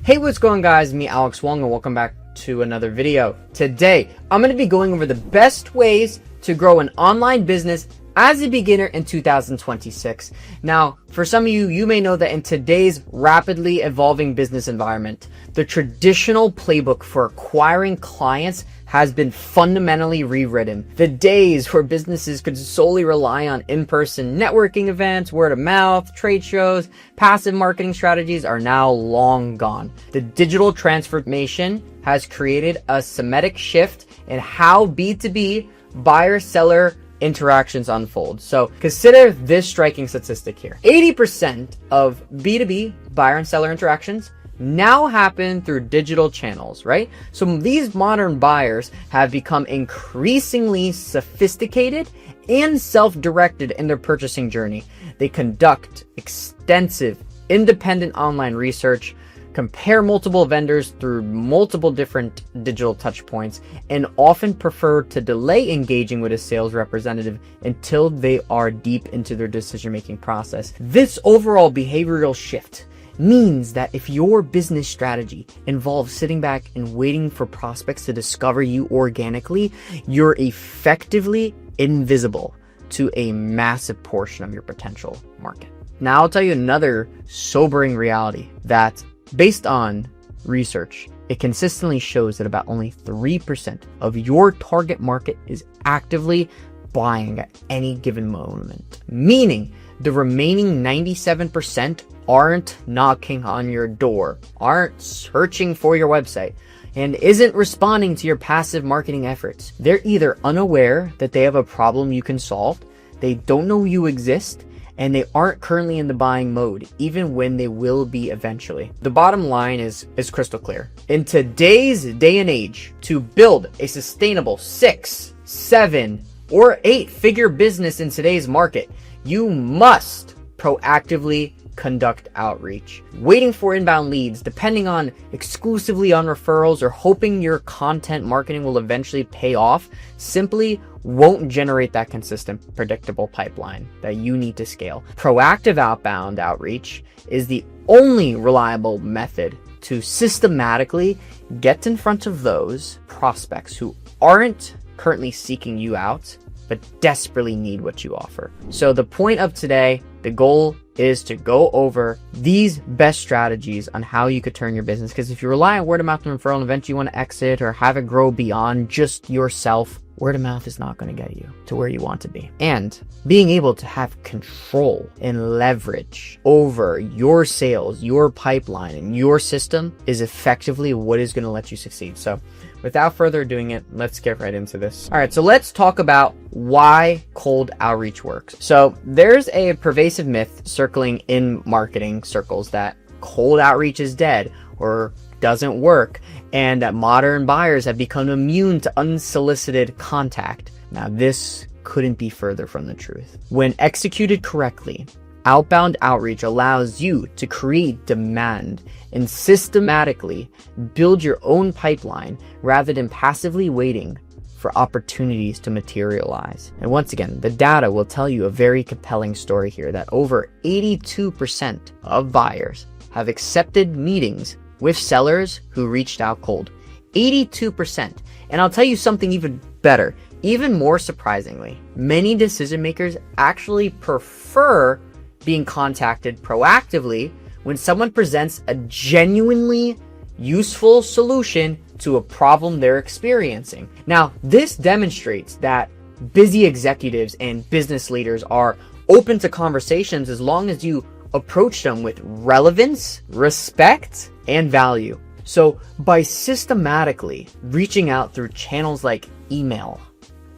Hey, what's going on, guys? Me, Alex Wong, and welcome back to another video. Today, I'm going to be going over the best ways to grow an online business as a beginner in 2026. Now, for some of you, you may know that in today's rapidly evolving business environment, the traditional playbook for acquiring clients has been fundamentally rewritten. The days where businesses could solely rely on in-person networking events, word of mouth, trade shows, passive marketing strategies are now long gone. The digital transformation has created a seismic shift in how B2B buyer-seller interactions unfold. So consider this striking statistic here. 80% of B2B buyer and seller interactions now happen through digital channels, right? So these modern buyers have become increasingly sophisticated and self-directed in their purchasing journey. They conduct extensive independent online research, compare multiple vendors through multiple different digital touch points, and often prefer to delay engaging with a sales representative until they are deep into their decision-making process. This overall behavioral shift means that if your business strategy involves sitting back and waiting for prospects to discover you organically, you're effectively invisible to a massive portion of your potential market. Now, I'll tell you another sobering reality that, based on research, it consistently shows that about only 3% of your target market is actively buying at any given moment, meaning the remaining 97% aren't knocking on your door, aren't searching for your website, and isn't responding to your passive marketing efforts. They're either unaware that they have a problem you can solve, they don't know you exist, and they aren't currently in the buying mode, even when they will be eventually. The bottom line is crystal clear. In today's day and age, to build a sustainable 6, 7, or 8-figure business in today's market, you must proactively conduct outreach. Waiting for inbound leads, depending on exclusively on referrals, or hoping your content marketing will eventually pay off simply won't generate that consistent, predictable pipeline that you need to scale. Proactive outbound outreach is the only reliable method to systematically get in front of those prospects who aren't currently seeking you out, but desperately need what you offer. So the point of today, the goal is to go over these best strategies on how you could turn your business. Because if you rely on word of mouth and referral and eventually you want to exit or have it grow beyond just yourself, word of mouth is not going to get you to where you want to be. And being able to have control and leverage over your sales, your pipeline, and your system is effectively what is going to let you succeed. So without further doing it, let's get right into this. All right, so let's talk about why cold outreach works. So there's a pervasive myth circling in marketing circles that cold outreach is dead or doesn't work, and that modern buyers have become immune to unsolicited contact. Now, this couldn't be further from the truth. When executed correctly, outbound outreach allows you to create demand and systematically build your own pipeline rather than passively waiting for opportunities to materialize. And once again, the data will tell you a very compelling story here that over 82% of buyers have accepted meetings with sellers who reached out cold. 82%. And I'll tell you something even better, even more surprisingly, many decision makers actually prefer being contacted proactively when someone presents a genuinely useful solution to a problem they're experiencing. Now, this demonstrates that busy executives and business leaders are open to conversations as long as you approach them with relevance, respect, and value. So by systematically reaching out through channels like email,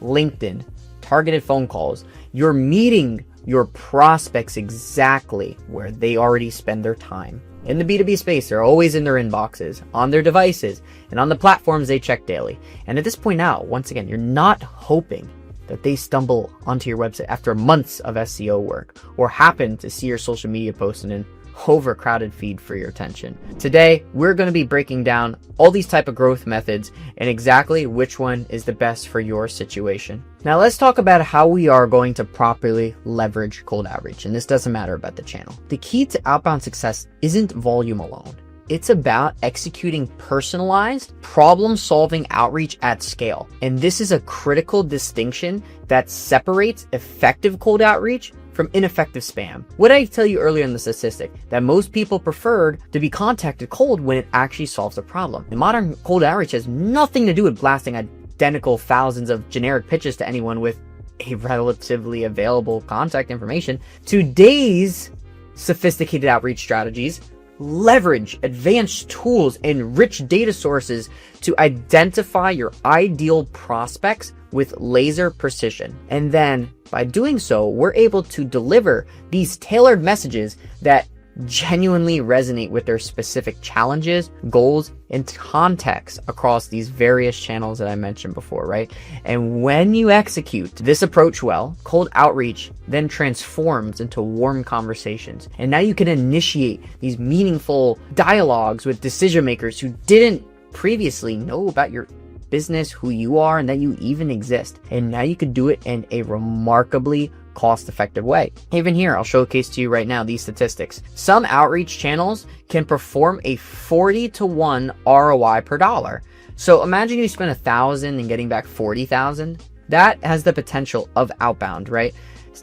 LinkedIn, targeted phone calls, you're meeting your prospects exactly where they already spend their time. In the B2B space, they're always in their inboxes, on their devices, and on the platforms they check daily. And at this point now, once again, you're not hoping that they stumble onto your website after months of SEO work or happen to see your social media post in an overcrowded feed for your attention. Today, we're going to be breaking down all these type of growth methods and exactly which one is the best for your situation. Now let's talk about how we are going to properly leverage cold outreach, and this doesn't matter about the channel. The key to outbound success isn't volume alone. it's about executing personalized, problem-solving outreach at scale. And this is a critical distinction that separates effective cold outreach from ineffective spam. What did I tell you earlier in the statistic? That most people preferred to be contacted cold when it actually solves a problem. And modern cold outreach has nothing to do with blasting identical thousands of generic pitches to anyone with a relatively available contact information. Today's sophisticated outreach strategies leverage advanced tools and rich data sources to identify your ideal prospects with laser precision. And then by doing so, we're able to deliver these tailored messages that genuinely resonate with their specific challenges, goals, and contexts across these various channels that I mentioned before, right? And when you execute this approach well, cold outreach then transforms into warm conversations. And now you can initiate these meaningful dialogues with decision makers who didn't previously know about your business, who you are, and that you even exist. And now you could do it in a remarkably cost-effective way. Even here, I'll showcase to you right now these statistics. Some outreach channels can perform a 40-to-1 ROI per dollar. So imagine you spend $1,000 and getting back $40,000. That has the potential of outbound, right?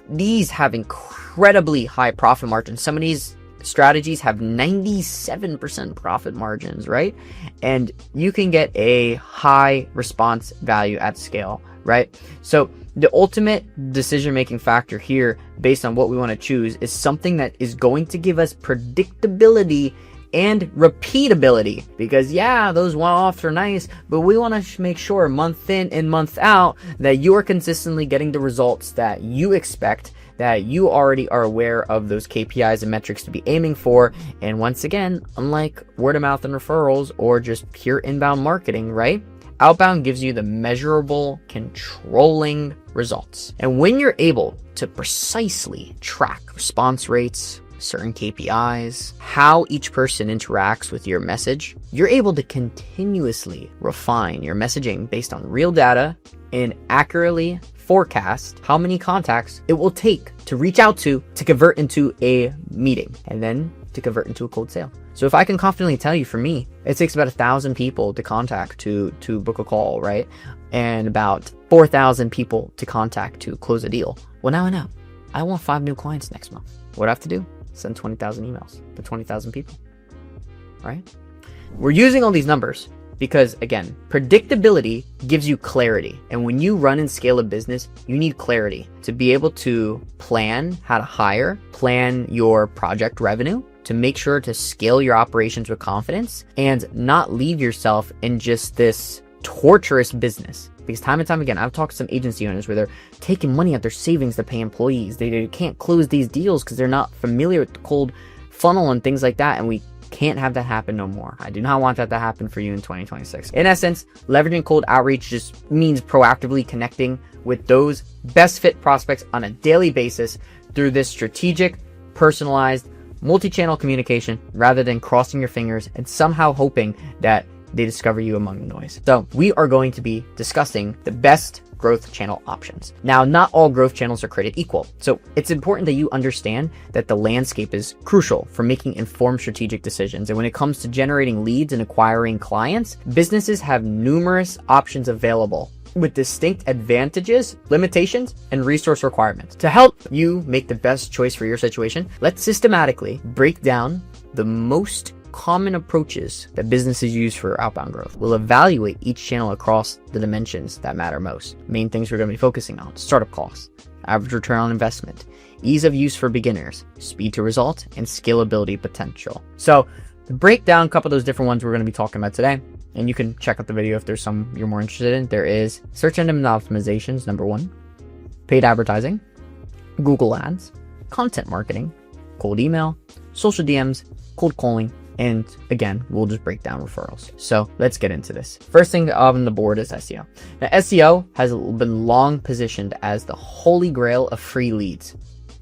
These have incredibly high profit margins. Some of these strategies have 97% profit margins, right? And you can get a high response value at scale, right? So the ultimate decision-making factor here, based on what we want to choose, is something that is going to give us predictability and repeatability. Because yeah, those one-offs are nice, but we want to make sure month in and month out that you are consistently getting the results that you expect, that you already are aware of those KPIs and metrics to be aiming for. And once again, unlike word of mouth and referrals or just pure inbound marketing, right? Outbound gives you the measurable, controlling results. And when you're able to precisely track response rates, certain KPIs, how each person interacts with your message, you're able to continuously refine your messaging based on real data and accurately forecast how many contacts it will take to reach out to convert into a meeting, and then to convert into a cold sale. So if I can confidently tell you, for me, it takes about 1,000 people to contact to book a call, right? And about 4,000 people to contact to close a deal. Well, now I know. I want 5 new clients next month. What do I have to do? Send 20,000 emails to 20,000 people, right? We're using all these numbers because, again, predictability gives you clarity. And when you run and scale a business, you need clarity to be able to plan how to hire, plan your project revenue, to make sure to scale your operations with confidence and not leave yourself in just this torturous business. Because time and time again, I've talked to some agency owners where they're taking money out their savings to pay employees. They can't close these deals because they're not familiar with the cold funnel and things like that. And we can't have that happen no more. I do not want that to happen for you in 2026. In essence, leveraging cold outreach just means proactively connecting with those best fit prospects on a daily basis through this strategic, personalized, multi-channel communication, rather than crossing your fingers and somehow hoping that they discover you among the noise. So we are going to be discussing the best growth channel options. Now, not all growth channels are created equal. So it's important that you understand that the landscape is crucial for making informed strategic decisions. And when it comes to generating leads and acquiring clients, businesses have numerous options available with distinct advantages, limitations, and resource requirements. To help you make the best choice for your situation, let's systematically break down the most common approaches that businesses use for outbound growth. We'll evaluate each channel across the dimensions that matter most. Main things we're going to be focusing on: startup costs, average return on investment, ease of use for beginners, speed to result, and scalability potential. So to break down a couple of those different ones we're going to be talking about today, and you can check out the video if there's some you're more interested in. There is search engine optimizations, number 1, paid advertising, Google Ads, content marketing, cold email, social DMs, cold calling, and again, we'll just break down referrals. So let's get into this. First thing on the board is SEO. Now, SEO has been long positioned as the holy grail of free leads,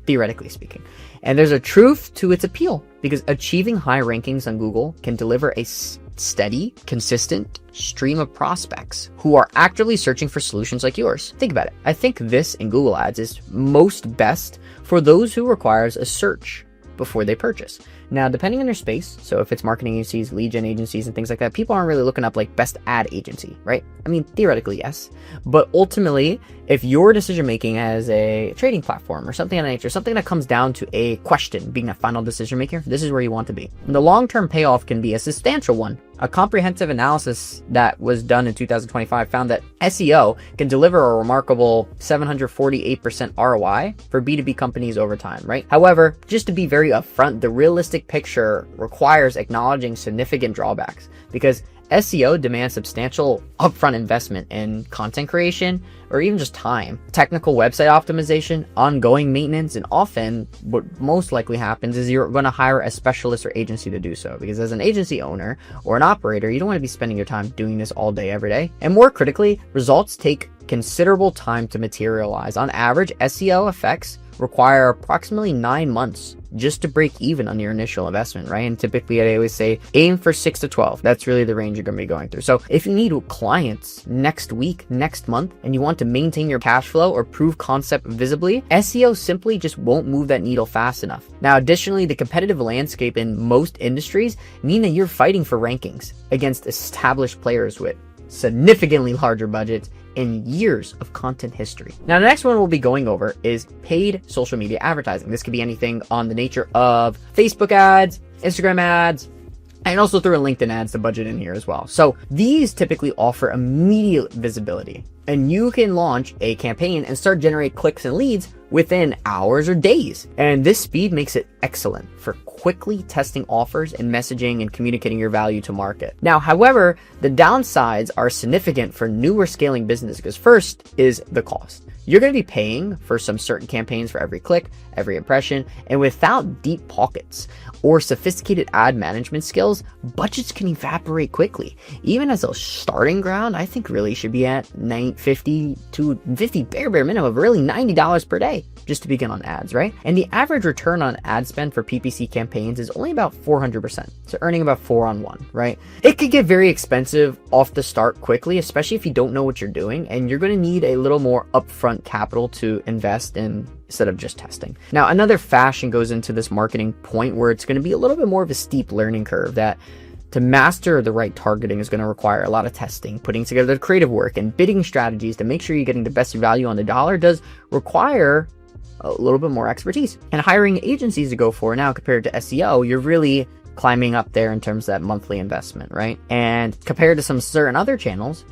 theoretically speaking. And there's a truth to its appeal, because achieving high rankings on Google can deliver a steady, consistent stream of prospects who are actively searching for solutions like yours. Think about it. I think this in Google Ads is most best for those who requires a search before they purchase. Now, depending on your space, so if it's marketing agencies, lead gen agencies, and things like that, people aren't really looking up like best ad agency, right? I mean, theoretically, yes. But ultimately, if your decision making as a trading platform or something of that nature, something that comes down to a question being a final decision maker, this is where you want to be. And the long-term payoff can be a substantial one. A comprehensive analysis that was done in 2025 found that SEO can deliver a remarkable 748% ROI for B2B companies over time, right? However, just to be very upfront, the realistic picture requires acknowledging significant drawbacks because SEO demands substantial upfront investment in content creation or even just time, technical website optimization, ongoing maintenance, and often what most likely happens is you're going to hire a specialist or agency to do so, because as an agency owner or an operator, you don't want to be spending your time doing this all day, every day. And more critically, results take considerable time to materialize. On average, SEO effects require approximately 9 months just to break even on your initial investment, right? And typically I always say aim for 6 to 12. That's really the range you're going to be going through. So if you need clients next week, next month, and you want to maintain your cash flow or prove concept visibly, SEO simply just won't move that needle fast enough. Now, additionally, the competitive landscape in most industries mean that you're fighting for rankings against established players with significantly larger budgets and years of content history. Now, the next one we'll be going over is paid social media advertising. This could be anything on the nature of Facebook ads, Instagram ads, and also through a LinkedIn ads to budget in here as well. So these typically offer immediate visibility, and you can launch a campaign and start generate clicks and leads within hours or days. And this speed makes it excellent for quickly testing offers and messaging and communicating your value to market. Now, however, the downsides are significant for newer scaling businesses because first is the cost. You're going to be paying for some certain campaigns for every click, every impression, and without deep pockets or sophisticated ad management skills, budgets can evaporate quickly. Even as a starting ground, I think really should be at $50 to $50 bare minimum, really $90 per day just to begin on ads, right? And the average return on ad spend for PPC campaigns is only about 400%. So earning about 4 on 1, right? It could get very expensive off the start quickly, especially if you don't know what you're doing, and you're going to need a little more upfront capital to invest in instead of just testing. Now, another fashion goes into this marketing point where it's going to be a little bit more of a steep learning curve that to master the right targeting is going to require a lot of testing, putting together the creative work and bidding strategies to make sure you're getting the best value on the dollar does require a little bit more expertise. And hiring agencies to go for now compared to SEO, you're really climbing up there in terms of that monthly investment, right? And compared to some certain other channels,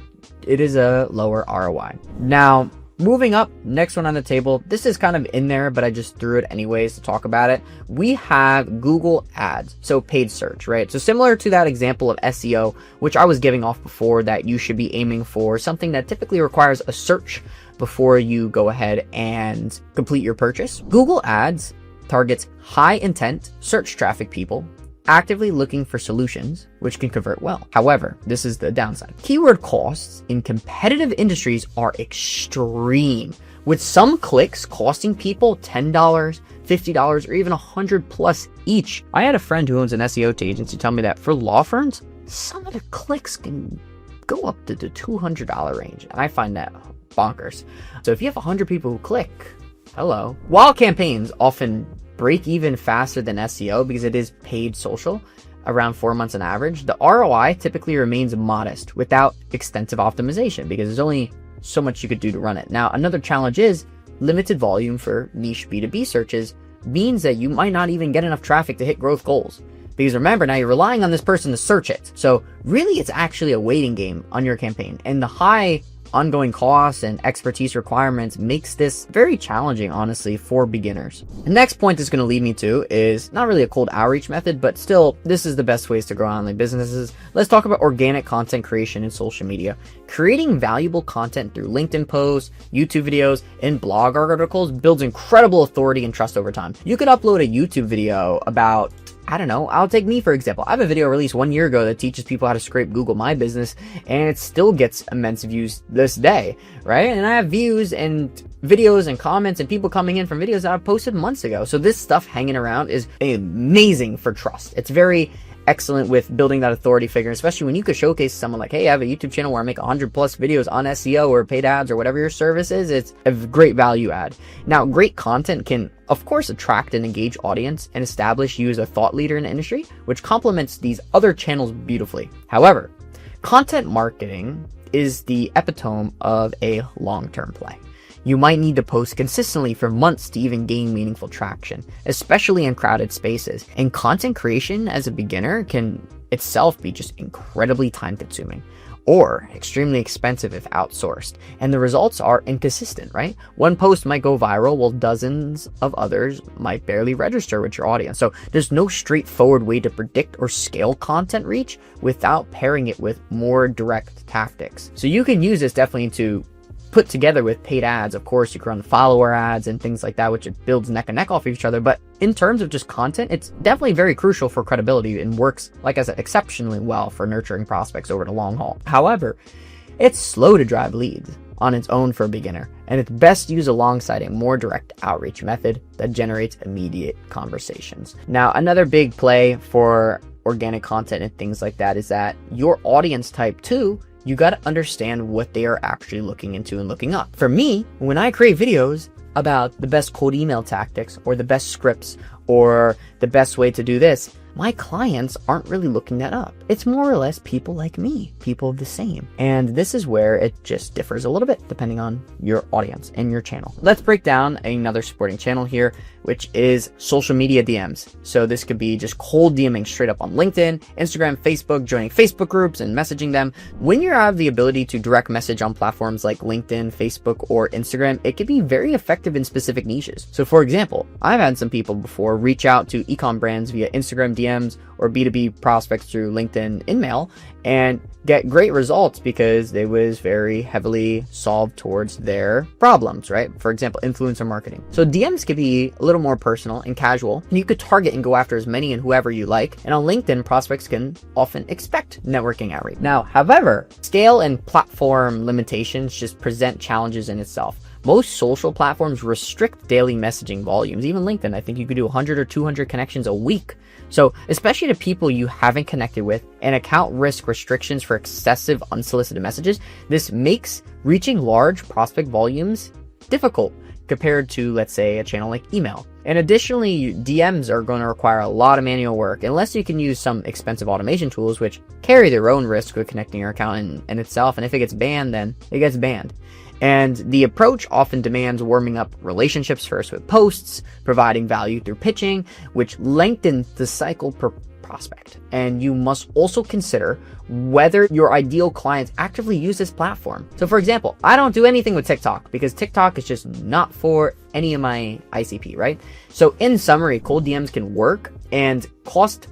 it is a lower ROI. Now, moving up, next one on the table, this is kind of in there, but I just threw it anyways to talk about it. We have Google Ads, so paid search, right? So similar to that example of SEO, which I was giving off before, that you should be aiming for something that typically requires a search before you go ahead and complete your purchase. Google Ads targets high intent search traffic people actively looking for solutions which can convert well. However, this is the downside. Keyword costs in competitive industries are extreme, with some clicks costing people $10, $50, or even $100+ each. I had a friend who owns an SEO agency tell me that for law firms, some of the clicks can go up to the $200 range, and I find that bonkers. So if you have 100 people who click, hello. While campaigns often break even faster than SEO because it is paid social, around 4 months on average, the ROI typically remains modest without extensive optimization because there's only so much you could do to run it. Now, another challenge is limited volume for niche B2B searches means that you might not even get enough traffic to hit growth goals. Because remember, now you're relying on this person to search it. So really, it's actually a waiting game on your campaign. And the high ongoing costs and expertise requirements makes this very challenging, honestly, for beginners. The next point that's going to lead me to is not really a cold outreach method, but still, this is the best ways to grow online businesses. Let's talk about organic content creation in social media. Creating valuable content through LinkedIn posts, YouTube videos, and blog articles builds incredible authority and trust over time. You could upload a YouTube video about, I don't know, I'll take me for example. I have a video released 1 year ago that teaches people how to scrape Google My Business, and it still gets immense views this day, right? And I have views and videos and comments and people coming in from videos that I've posted months ago. So this stuff hanging around is amazing for trust. It's very excellent with building that authority figure, especially when you could showcase someone like, hey, I have a YouTube channel where I make 100+ videos on SEO or paid ads or whatever your service is. It's a great value add. Now, great content can of course, attract an engaged audience and establish you as a thought leader in the industry, which complements these other channels beautifully. However, content marketing is the epitome of a long-term play. You might need to post consistently for months to even gain meaningful traction, especially in crowded spaces. And content creation as a beginner can itself be just incredibly time-consuming or extremely expensive if outsourced. And the results are inconsistent, right? One post might go viral while dozens of others might barely register with your audience. So there's no straightforward way to predict or scale content reach without pairing it with more direct tactics. So you can use this definitely to put together with paid ads. Of course, you can run follower ads and things like that, which it builds neck and neck off of each other. But in terms of just content, it's definitely very crucial for credibility and works, like I said, exceptionally well for nurturing prospects over the long haul. However, it's slow to drive leads on its own for a beginner, and it's best used alongside a more direct outreach method that generates immediate conversations. Now, another big play for organic content and things like that is that your audience type too, you got to understand what they are actually looking into and looking up. For me, when I create videos about the best cold email tactics or the best scripts or the best way to do this, my clients aren't really looking that up. It's more or less people like me, people of the same. And this is where it just differs a little bit depending on your audience and your channel. Let's break down another supporting channel here, which is social media DMs. So this could be just cold DMing straight up on LinkedIn, Instagram, Facebook, joining Facebook groups and messaging them. When you have the ability to direct message on platforms like LinkedIn, Facebook, or Instagram, it can be very effective in specific niches. So for example, I've had some people before reach out to e-com brands via Instagram DMs or B2B prospects through LinkedIn InMail and get great results because they was very heavily solved towards their problems, right? For example, influencer marketing. So DMs can be a little more personal and casual, and you could target and go after as many and whoever you like. And on LinkedIn, prospects can often expect networking outreach. Now, however, scale and platform limitations just present challenges in itself. Most social platforms restrict daily messaging volumes. Even LinkedIn, I think you could do 100 or 200 connections a week. So especially to people you haven't connected with and account risk restrictions for excessive unsolicited messages, this makes reaching large prospect volumes difficult compared to, let's say, a channel like email. And additionally, DMs are going to require a lot of manual work unless you can use some expensive automation tools, which carry their own risk with connecting your account in itself. And if it gets banned, then it gets banned. And the approach often demands warming up relationships first with posts, providing value through pitching, which lengthens the cycle per prospect. And you must also consider whether your ideal clients actively use this platform. So for example, I don't do anything with TikTok because TikTok is just not for any of my ICP, right? So in summary, cold DMs can work and cost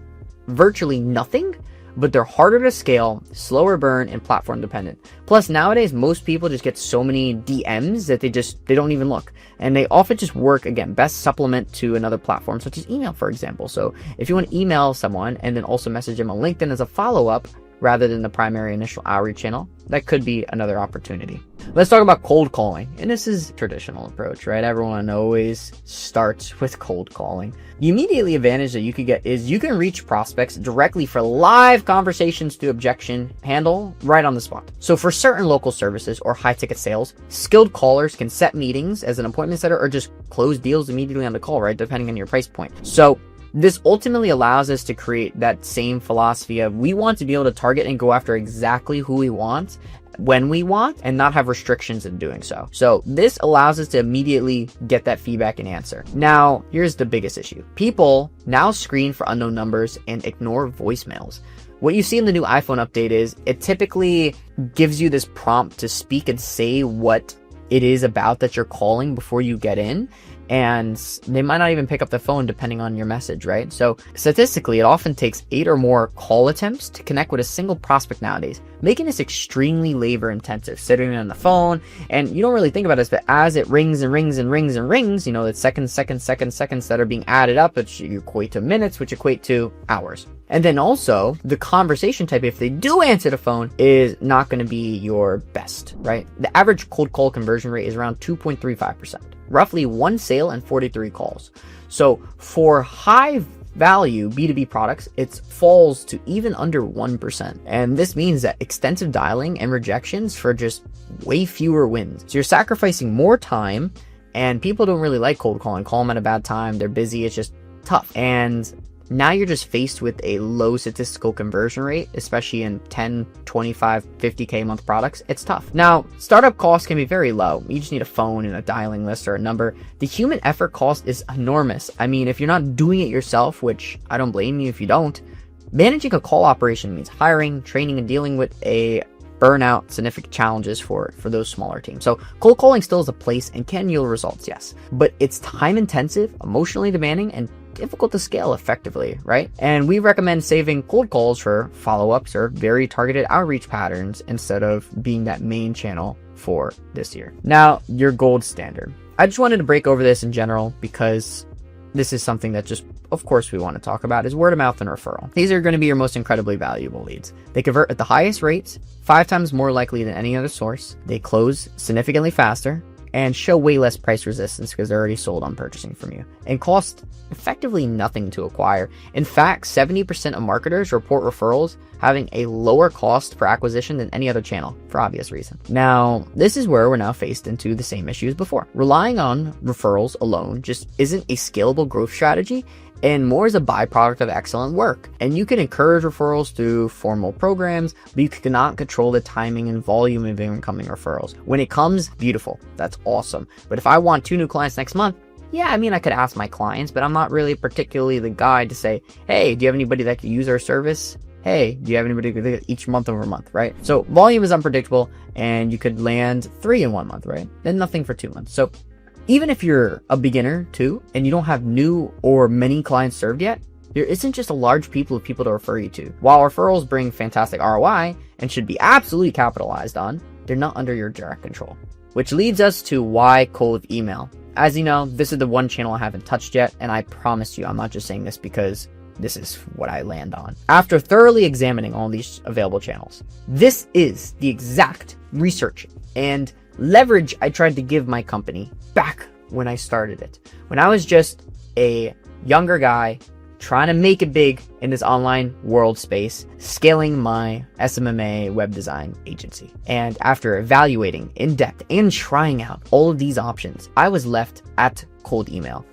virtually nothing, but they're harder to scale, slower burn, and platform dependent. Plus, nowadays, most people just get so many DMs that they don't even look. And they often just work, again, best supplement to another platform, such as email, for example. So if you want to email someone and then also message them on LinkedIn as a follow-up, rather than the primary initial outreach channel, that could be another opportunity. Let's talk about cold calling. And this is a traditional approach, right? Everyone always starts with cold calling. The immediately advantage that you could get is you can reach prospects directly for live conversations to objection handle right on the spot. So for certain local services or high ticket sales, skilled callers can set meetings as an appointment setter or just close deals immediately on the call, right? Depending on your price point. So this ultimately allows us to create that same philosophy of we want to be able to target and go after exactly who we want, when we want, and not have restrictions in doing so. So this allows us to immediately get that feedback and answer. Now, here's the biggest issue. People now screen for unknown numbers and ignore voicemails. What you see in the new iPhone update is it typically gives you this prompt to speak and say what it is about that you're calling before you get in. And they might not even pick up the phone depending on your message, right? So statistically, it often takes 8 or more call attempts to connect with a single prospect nowadays, making this extremely labor intensive, sitting on the phone. And you don't really think about this, but as it rings and rings and rings and rings, you know, it's seconds that are being added up, which equate to minutes, which equate to hours. And then also the conversation type, if they do answer the phone, is not going to be your best, right? The average cold call conversion rate is around 2.35%, roughly 1 sale and 43 calls. So for high value B2B products, it falls to even under 1%. And this means that extensive dialing and rejections for just way fewer wins. So you're sacrificing more time And people don't really like cold calling. Call them at a bad time. They're busy. It's just tough. And now you're just faced with a low statistical conversion rate, especially in 10, 25, 50K a month products. It's tough. Now, startup costs can be very low. You just need a phone and a dialing list or a number. The human effort cost is enormous. I mean, if you're not doing it yourself, which I don't blame you if you don't, managing a call operation means hiring, training, and dealing with a burnout, significant challenges for those smaller teams. So cold calling still is a place and can yield results, yes, but it's time intensive, emotionally demanding, and difficult to scale effectively, right? And we recommend saving cold calls for follow-ups or very targeted outreach patterns instead of being that main channel for this year. Now, your gold standard. I just wanted to break over this in general because this is something that just, of course, we want to talk about, is word of mouth and referral. These are going to be your most incredibly valuable leads. They convert at the highest rates, 5 times more likely than any other source. They close significantly faster and show way less price resistance because they're already sold on purchasing from you, and cost effectively nothing to acquire. In fact, 70% of marketers report referrals having a lower cost per acquisition than any other channel, for obvious reason. Now, this is where we're now faced into the same issues before. Relying on referrals alone just isn't a scalable growth strategy, and more is a byproduct of excellent work. And you can encourage referrals through formal programs, but you cannot control the timing and volume of incoming referrals. When it comes, beautiful, that's awesome. But if I want 2 new clients next month, yeah, I mean, I could ask my clients, but I'm not really particularly the guy to say, hey, do you have anybody that could use our service? Hey, do you have anybody each month over month, right? So volume is unpredictable, and you could land 3 in 1 month, right? Then nothing for 2 months. So even if you're a beginner too, and you don't have new or many clients served yet, there isn't just a large pool of people to refer you to. While referrals bring fantastic ROI and should be absolutely capitalized on, they're not under your direct control. Which leads us to why cold email. As you know, this is the one channel I haven't touched yet, and I promise you, I'm not just saying this because this is what I land on. After thoroughly examining all these available channels, this is the exact research and leverage I tried to give my company back when I started it. When I was just a younger guy trying to make it big in this online world space, scaling my SMMA web design agency. And after evaluating in depth and trying out all of these options, I was left at cold email.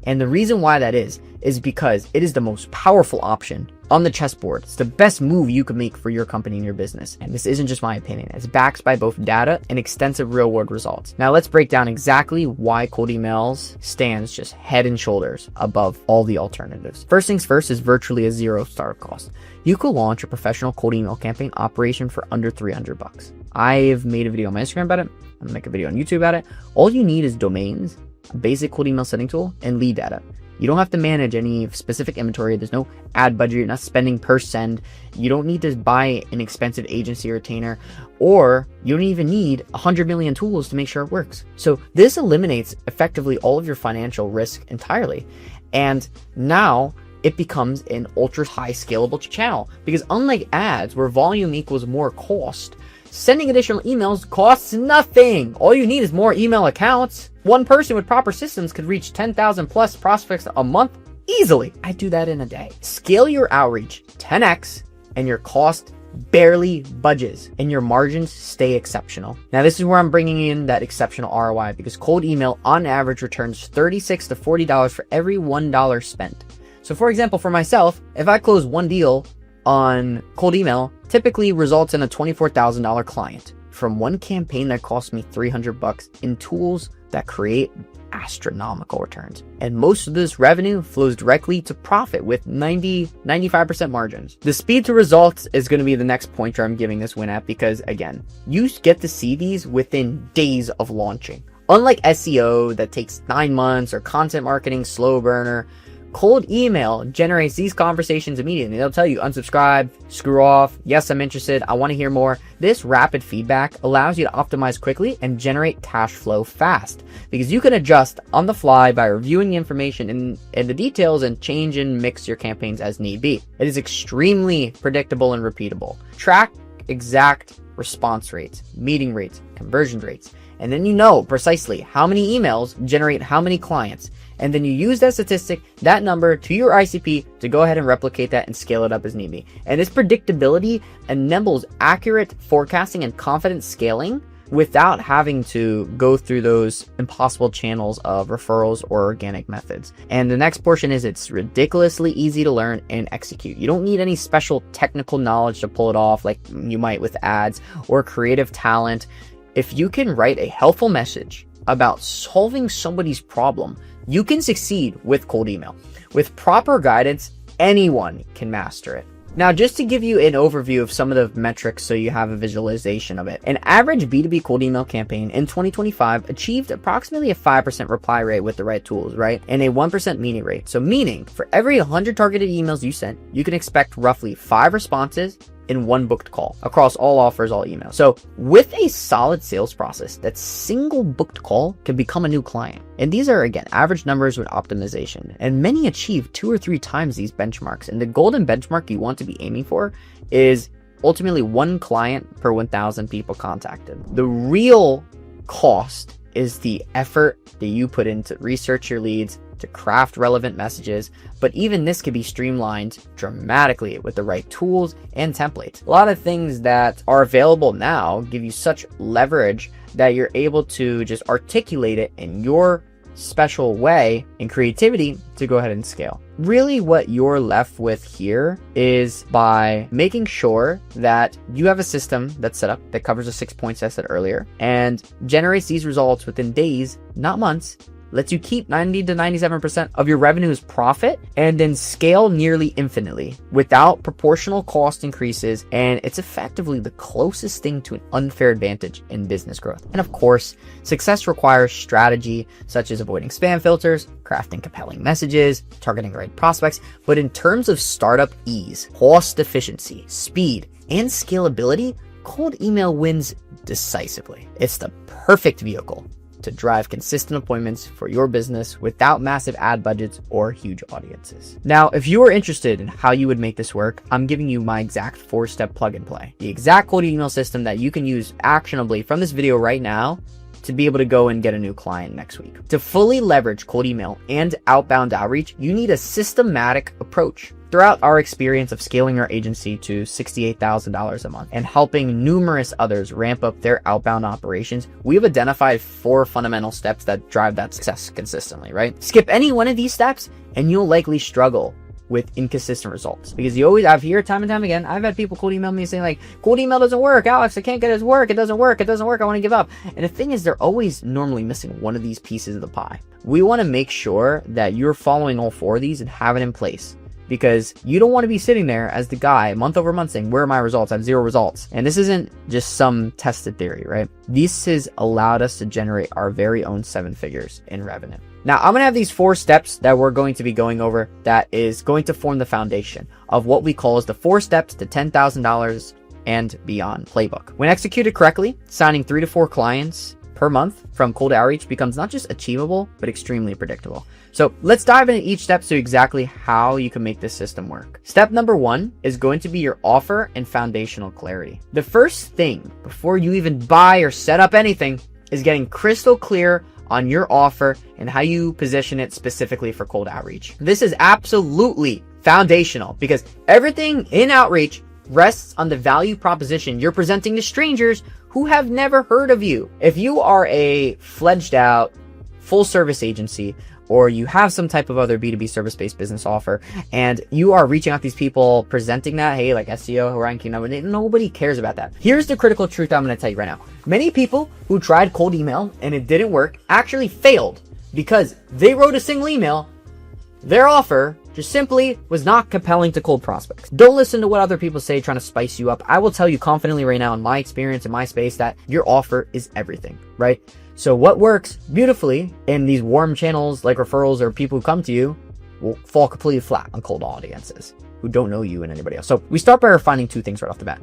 And the reason why that is because it is the most powerful option on the chessboard. It's the best move you can make for your company and your business. And this isn't just my opinion. It's backed by both data and extensive real world results. Now let's break down exactly why cold emails stands just head and shoulders above all the alternatives. First things first is virtually a zero startup cost. You could launch a professional cold email campaign operation for under $300. I've made a video on my Instagram about it. I'm gonna make a video on YouTube about it. All you need is domains, a basic cold email setting tool, and lead data. You don't have to manage any specific inventory. There's no ad budget. You're not spending per send. You don't need to buy an expensive agency retainer, or you don't even need 100 million tools to make sure it works. So this eliminates effectively all of your financial risk entirely. And now it becomes an ultra high scalable channel, because unlike ads where volume equals more cost, sending additional emails costs nothing. All you need is more email accounts. One person with proper systems could reach 10,000 plus prospects a month easily. I do that in a day. Scale your outreach 10x and your cost barely budges and your margins stay exceptional. Now this is where I'm bringing in that exceptional ROI, because cold email on average returns $36 to $40 for every $1 spent. So for example, for myself, if I close one deal on cold email, typically results in a $24,000 client from one campaign that cost me $300 in tools that create astronomical returns. And most of this revenue flows directly to profit with 95% margins. The speed to results is going to be the next pointer I'm giving this win at, because again, you get to see these within days of launching. Unlike SEO that takes 9 months or content marketing slow burner, cold email generates these conversations immediately. They'll tell you unsubscribe, screw off, yes, I'm interested, I want to hear more. This rapid feedback allows you to optimize quickly and generate cash flow fast, because you can adjust on the fly by reviewing the information and the details and change and mix your campaigns as need be. It is extremely predictable and repeatable. Track exact response rates, meeting rates, conversion rates, and then you know precisely how many emails generate how many clients. And then you use that statistic, that number, to your ICP to go ahead and replicate that and scale it up as need be. And this predictability enables accurate forecasting and confident scaling without having to go through those impossible channels of referrals or organic methods. And the next portion is it's ridiculously easy to learn and execute. You don't need any special technical knowledge to pull it off like you might with ads or creative talent. If you can write a helpful message about solving somebody's problem, you can succeed with cold email. With proper guidance, anyone can master it. Now, just to give you an overview of some of the metrics so you have a visualization of it, an average B2B cold email campaign in 2025 achieved approximately a 5% reply rate with the right tools, right? And a 1% meeting rate. So meaning for every 100 targeted emails you sent, you can expect roughly 5 responses in 1 booked call across all offers, all emails. So with a solid sales process, that single booked call can become a new client. And these are, again, average numbers with optimization. And many achieve 2 or 3 times these benchmarks. And the golden benchmark you want to be aiming for is ultimately 1 client per 1,000 people contacted. The real cost is the effort that you put in to research your leads, to craft relevant messages, but even this can be streamlined dramatically with the right tools and templates. A lot of things that are available now give you such leverage that you're able to just articulate it in your special way and creativity to go ahead and scale. Really what you're left with here is by making sure that you have a system that's set up that covers the 6 points I said earlier and generates these results within days, not months, lets you keep 90 to 97% of your revenue as profit and then scale nearly infinitely without proportional cost increases. And it's effectively the closest thing to an unfair advantage in business growth. And of course, success requires strategy such as avoiding spam filters, crafting compelling messages, targeting the right prospects. But in terms of startup ease, cost efficiency, speed, and scalability, cold email wins decisively. It's the perfect vehicle to drive consistent appointments for your business without massive ad budgets or huge audiences. Now, if you are interested in how you would make this work, I'm giving you my exact 4-step plug and play. The exact cold email system that you can use actionably from this video right now to be able to go and get a new client next week. To fully leverage cold email and outbound outreach, you need a systematic approach. Throughout our experience of scaling our agency to $68,000 a month and helping numerous others ramp up their outbound operations, we've identified 4 fundamental steps that drive that success consistently, right? Skip any one of these steps and you'll likely struggle with inconsistent results, because I've heard time and time again, I've had people cold email me saying like, cold email doesn't work, Alex, I can't get it to work, it doesn't work, I want to give up. And the thing is, they're always normally missing one of these pieces of the pie. We want to make sure that you're following all 4 of these and have it in place, because you don't want to be sitting there as the guy month over month saying, where are my results? I have 0 results. And this isn't just some tested theory, right? This has allowed us to generate our very own 7 figures in revenue. Now, I'm going to have these 4 steps that we're going to be going over that is going to form the foundation of what we call as the 4 steps to $10,000 and beyond playbook. When executed correctly, signing 3 to 4 clients per month from cold outreach becomes not just achievable, but extremely predictable. So let's dive into each step to exactly how you can make this system work. Step number 1 is going to be your offer and foundational clarity. The first thing before you even buy or set up anything is getting crystal clear on your offer and how you position it specifically for cold outreach. This is absolutely foundational because everything in outreach rests on the value proposition you're presenting to strangers who have never heard of you. If you are a fledged out full service agency, or you have some type of other B2B service-based business offer, and you are reaching out to these people, presenting that, hey, like SEO, ranking, nobody cares about that. Here's the critical truth I'm going to tell you right now. Many people who tried cold email and it didn't work actually failed because they wrote a single email. Their offer just simply was not compelling to cold prospects. Don't listen to what other people say trying to spice you up. I will tell you confidently right now in my experience, in my space, that your offer is everything, right? So what works beautifully in these warm channels like referrals or people who come to you will fall completely flat on cold audiences who don't know you and anybody else. So we start by refining 2 things right off the bat.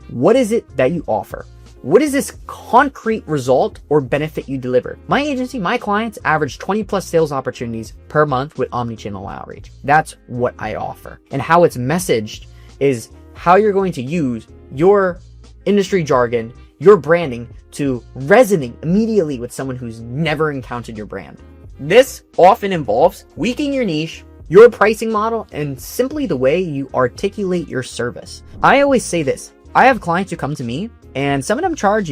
What is it that you offer? What is this concrete result or benefit you deliver? My agency, my clients average 20 plus sales opportunities per month with omnichannel outreach. That's what I offer. And how it's messaged is how you're going to use your industry jargon, your branding to resonate immediately with someone who's never encountered your brand. This often involves tweaking your niche, your pricing model, and simply the way you articulate your service. I always say this. I have clients who come to me and some of them charge,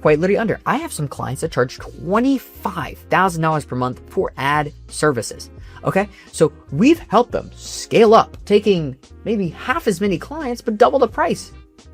quite literally under. I have some clients that charge $25,000 per month for ad services. Okay, so we've helped them scale up, taking maybe half as many clients, but double the price,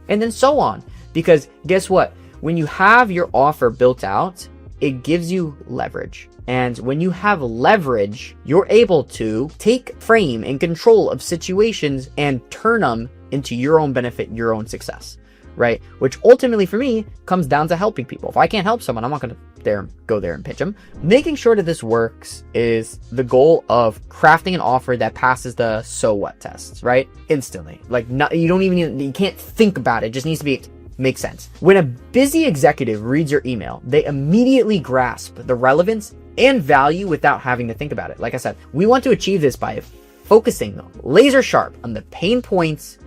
and then so on. Because guess what? When you have your offer built out, it gives you leverage. And when you have leverage, you're able to take frame and control of situations and turn them into your own benefit, your own success, right? Which ultimately for me comes down to helping people. If I can't help someone, I'm not going to go there and pitch them. Making sure that this works is the goal of crafting an offer that passes the so what tests, right? Instantly. Like, you can't think about it. It just needs to make sense. When a busy executive reads your email, they immediately grasp the relevance and value without having to think about it. Like I said, we want to achieve this by focusing laser sharp on the pain points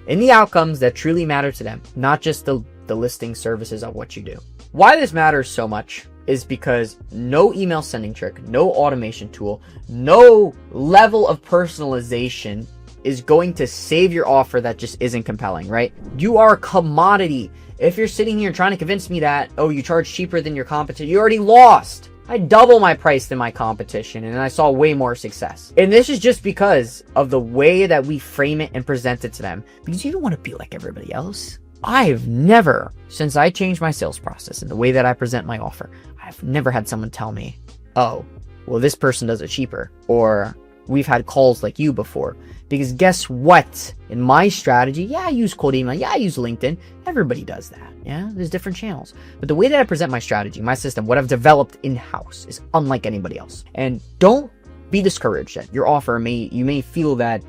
and the outcomes that truly matter to them, not just the listing services of what you do. Why this matters so much is because no email sending trick, no automation tool, no level of personalization is going to save your offer that just isn't compelling, right? You are a commodity. If you're sitting here trying to convince me that, oh, you charge cheaper than your competition, you already lost. I double my price than my competition and I saw way more success. And this is just because of the way that we frame it and present it to them, because you don't want to be like everybody else. I've never, since I changed my sales process and the way that I present my offer, I've never had someone tell me, oh, well, this person does it cheaper, or we've had calls like you before. Because guess what? In my strategy, yeah, I use cold email. Yeah, I use LinkedIn. Everybody does that. Yeah, there's different channels. But the way that I present my strategy, my system, what I've developed in-house is unlike anybody else. And don't be discouraged that your offer you may feel that,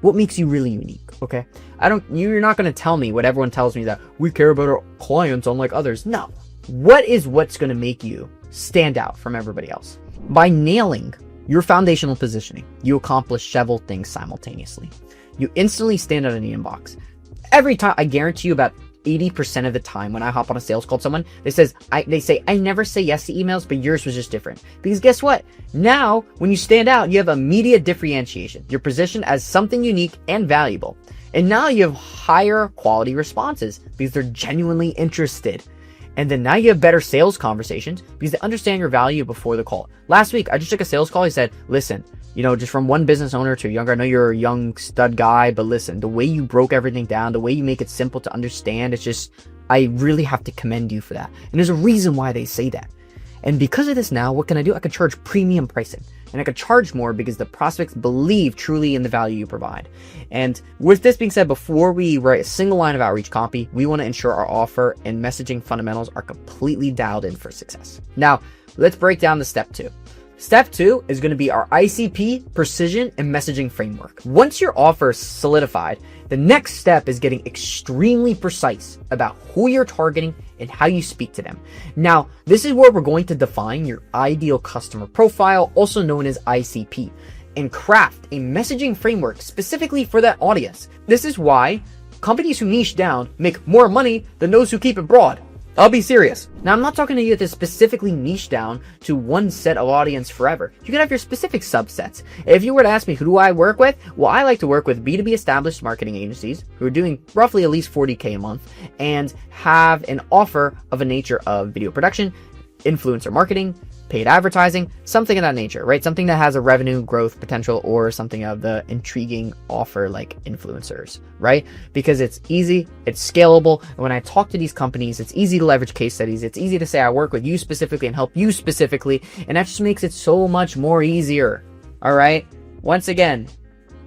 what makes you really unique, okay? You're not going to tell me what everyone tells me, that we care about our clients unlike others. No. What's going to make you stand out from everybody else? By nailing your foundational positioning, you accomplish several things simultaneously. You instantly stand out in the inbox. Every time, I guarantee you about 80% of the time when I hop on a sales call with someone, they say, I never say yes to emails, but yours was just different. Because guess what? Now, when you stand out, you have immediate differentiation. You're positioned as something unique and valuable. And now you have higher quality responses because they're genuinely interested. And then now you have better sales conversations because they understand your value before the call. Last week, I just took a sales call. He said, listen, just from one business owner to younger, I know you're a young stud guy, but listen, the way you broke everything down, the way you make it simple to understand, it's just, I really have to commend you for that. And there's a reason why they say that. And because of this now, what can I do? I can charge premium pricing. And I could charge more because the prospects believe truly in the value you provide. And with this being said, before we write a single line of outreach copy, we want to ensure our offer and messaging fundamentals are completely dialed in for success. Now, let's break down the step 2. Step 2 is going to be our ICP, precision, and messaging framework. Once your offer is solidified, the next step is getting extremely precise about who you're targeting and how you speak to them. Now, this is where we're going to define your ideal customer profile, also known as ICP, and craft a messaging framework specifically for that audience. This is why companies who niche down make more money than those who keep it broad. I'll be serious. Now, I'm not talking to you to specifically niche down to one set of audience forever. You can have your specific subsets. If you were to ask me, who do I work with? Well, I like to work with B2B established marketing agencies who are doing roughly at least $40K a month and have an offer of a nature of video production, influencer marketing, paid advertising, something of that nature, right? Something that has a revenue growth potential or something of the intriguing offer like influencers, right? Because it's easy, it's scalable. And when I talk to these companies, it's easy to leverage case studies. It's easy to say, I work with you specifically and help you specifically. And that just makes it so much more easier. All right. Once again,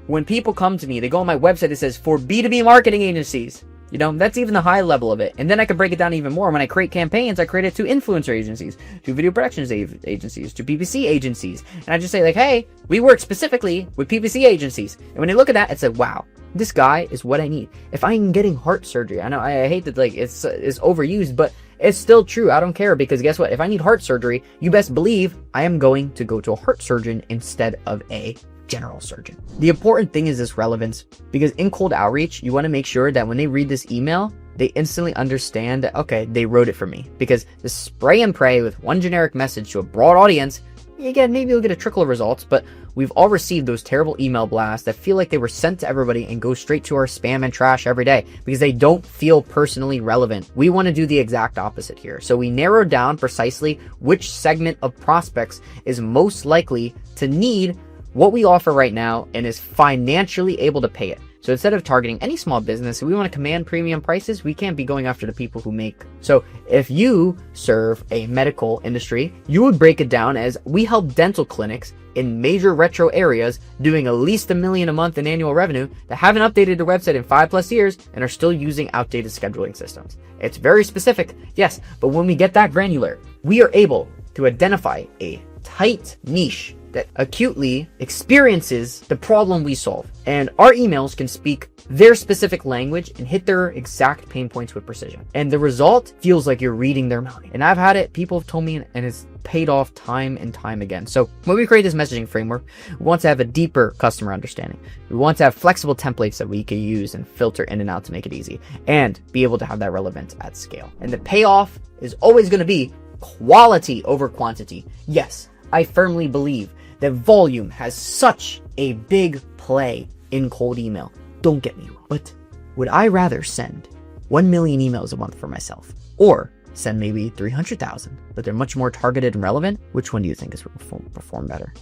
when people come to me, they go on my website, it says for B2B marketing agencies. That's even the high level of it. And then I can break it down even more. When I create campaigns, I create it to influencer agencies, to video productions agencies, to PPC agencies. And I just say like, hey, we work specifically with PPC agencies. And when they look at that, it's like, wow, this guy is what I need. If I'm getting heart surgery, I know I hate that it's overused, but it's still true. I don't care, because guess what? If I need heart surgery, you best believe I am going to go to a heart surgeon instead of a general surgeon. The important thing is this relevance, because in cold outreach, you want to make sure that when they read this email, they instantly understand that, okay, they wrote it for me. Because the spray and pray with one generic message to a broad audience, maybe you'll get a trickle of results, but we've all received those terrible email blasts that feel like they were sent to everybody and go straight to our spam and trash every day because they don't feel personally relevant. We want to do the exact opposite here. So we narrowed down precisely which segment of prospects is most likely to need what we offer right now and is financially able to pay it. So instead of targeting any small business, if we want to command premium prices, we can't be going after the people who make. So if you serve a medical industry, you would break it down as we help dental clinics in major retro areas doing at least $1 million a month in annual revenue that haven't updated their website in 5+ years and are still using outdated scheduling systems. It's very specific, yes, but when we get that granular, we are able to identify a tight niche that acutely experiences the problem we solve. And our emails can speak their specific language and hit their exact pain points with precision. And the result feels like you're reading their mind. And I've had it, people have told me, and it's paid off time and time again. So when we create this messaging framework, we want to have a deeper customer understanding. We want to have flexible templates that we can use and filter in and out to make it easy and be able to have that relevance at scale. And the payoff is always going to be quality over quantity. Yes, I firmly believe that volume has such a big play in cold email. Don't get me wrong, but would I rather send 1 million emails a month for myself or send maybe 300,000, but they're much more targeted and relevant? Which one do you think is perform better,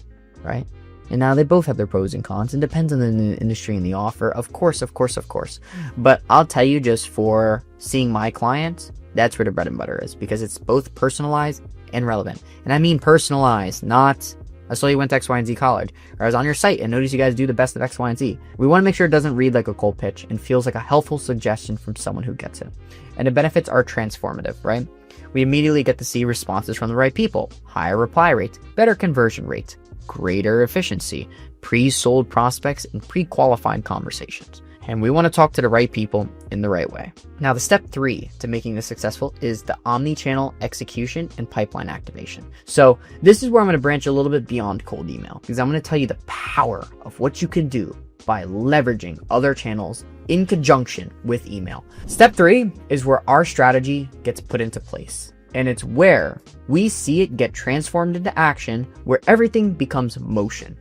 right? And now they both have their pros and cons and depends on the industry and the offer. Of course. But I'll tell you, just for seeing my clients, that's where the bread and butter is, because it's both personalized and relevant. And I mean personalized, not I saw you went to X, Y, and Z college, or I was on your site and noticed you guys do the best of X, Y, and Z. We want to make sure it doesn't read like a cold pitch and feels like a helpful suggestion from someone who gets it. And the benefits are transformative, right? We immediately get to see responses from the right people, higher reply rate, better conversion rate, greater efficiency, pre-sold prospects, and pre-qualified conversations. And we want to talk to the right people in the right way. Now, the step 3 to making this successful is the omni-channel execution and pipeline activation. So this is where I'm going to branch a little bit beyond cold email, because I'm going to tell you the power of what you can do by leveraging other channels in conjunction with email. Step 3 is where our strategy gets put into place. And it's where we see it get transformed into action, where everything becomes motion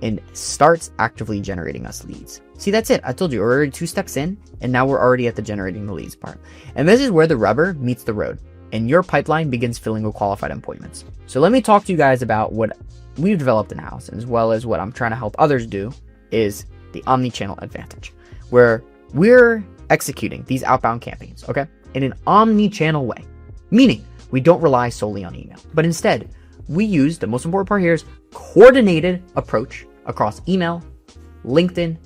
and starts actively generating us leads. See, that's it. I told you, we're already 2 steps in, and now we're already at the generating the leads part. And this is where the rubber meets the road, and your pipeline begins filling with qualified appointments. So let me talk to you guys about what we've developed in-house, as well as what I'm trying to help others do, is the omni-channel advantage, where we're executing these outbound campaigns, okay, in an omni-channel way, meaning we don't rely solely on email, but instead we use, the most important part here is coordinated approach across email, LinkedIn,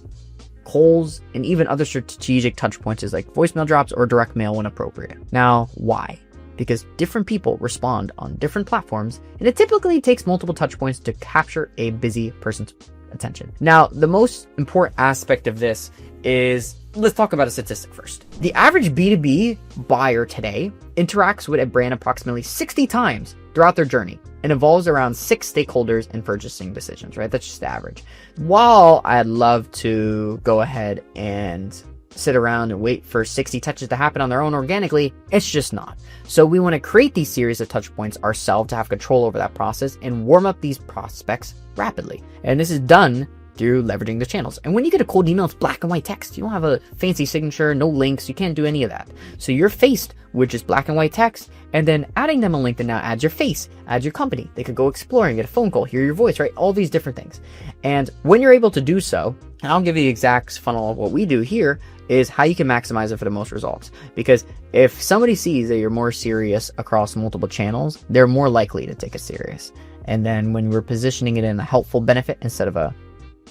calls, and even other strategic touch points like voicemail drops or direct mail when appropriate. Now, why? Because different people respond on different platforms, and it typically takes multiple touch points to capture a busy person's attention. Now, the most important aspect of this is, let's talk about a statistic first. The average B2B buyer today interacts with a brand approximately 60 times throughout their journey and involves around 6 stakeholders in purchasing decisions, right? That's just the average. While I'd love to go ahead and sit around and wait for 60 touches to happen on their own organically, it's just not. So we want to create these series of touch points ourselves to have control over that process and warm up these prospects rapidly. And this is done through leveraging the channels. And when you get a cold email, it's black and white text. You don't have a fancy signature, no links. You can't do any of that. So you're faced with just black and white text, and then adding them on LinkedIn now adds your face, adds your company. They could go exploring, get a phone call, hear your voice, right? All these different things. And when you're able to do so, and I'll give you the exact funnel of what we do here, is how you can maximize it for the most results. Because if somebody sees that you're more serious across multiple channels, they're more likely to take it serious. And then when we're positioning it in a helpful benefit instead of a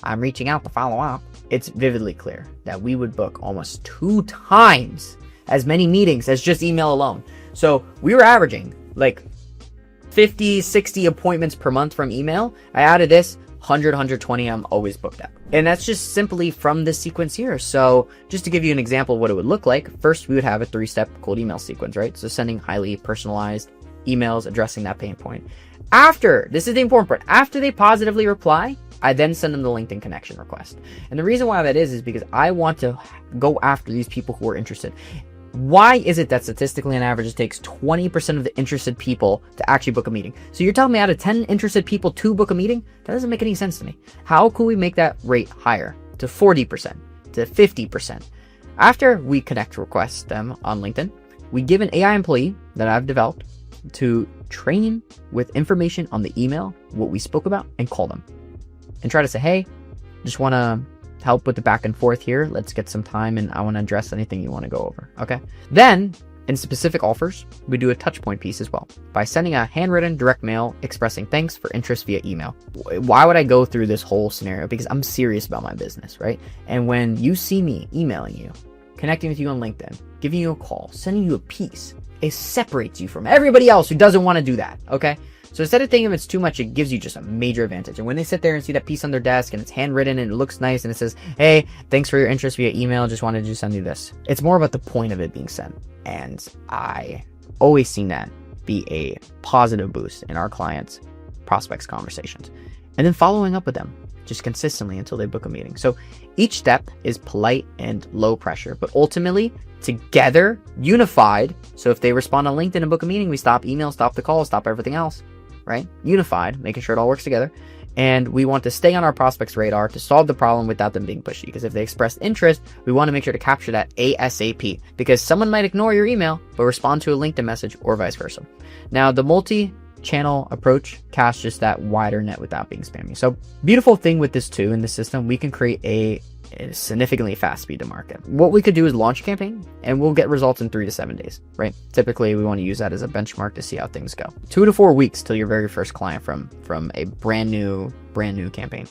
I'm reaching out to follow up, it's vividly clear that we would book almost 2 times as many meetings as just email alone. So we were averaging like 50, 60 appointments per month from email. I added this 100, 120, I'm always booked up. And that's just simply from this sequence here. So just to give you an example of what it would look like, first we would have a 3-step cold email sequence, right? So sending highly personalized emails addressing that pain point. After, this is the important part, after they positively reply, I then send them the LinkedIn connection request. And the reason why that is because I want to go after these people who are interested. why is it that statistically on average it takes 20% of the interested people to actually book a meeting? So you're telling me out of 10 interested people to book a meeting? That doesn't make any sense to me. How could we make that rate higher to 40%, to 50%? After we connect request them on LinkedIn, we give an AI employee that I've developed to train with information on the email, what we spoke about, and call them and try to say, hey, just want to help with the back and forth here. Let's get some time and I want to address anything you want to go over. Okay. Then in specific offers, we do a touch point piece as well by sending a handwritten direct mail expressing thanks for interest via email. Why would I go through this whole scenario? Because I'm serious about my business, right? And when you see me emailing you, connecting with you on LinkedIn, giving you a call, sending you a piece, it separates you from everybody else who doesn't want to do that. Okay. So instead of thinking if it's too much, it gives you just a major advantage. And when they sit there and see that piece on their desk and it's handwritten and it looks nice and it says, hey, thanks for your interest via email, just wanted to send you this. It's more about the point of it being sent. And I always seen that be a positive boost in our clients' prospects conversations. And then following up with them just consistently until they book a meeting. So each step is polite and low pressure, but ultimately together, unified. So if they respond on LinkedIn and book a meeting, we stop email, stop the call, stop everything else. Right? Unified, making sure it all works together. And we want to stay on our prospects' radar to solve the problem without them being pushy. Because if they express interest, we want to make sure to capture that ASAP. Because someone might ignore your email, but respond to a LinkedIn message or vice versa. Now, the multi-channel approach casts just that wider net without being spammy. So beautiful thing with this too, in the system, we can create a significantly fast speed to market. What we could do is launch a campaign and we'll get results in 3 to 7 days, right? Typically we want to use that as a benchmark to see how things go. 2 to 4 weeks till your very first client from a brand new campaign.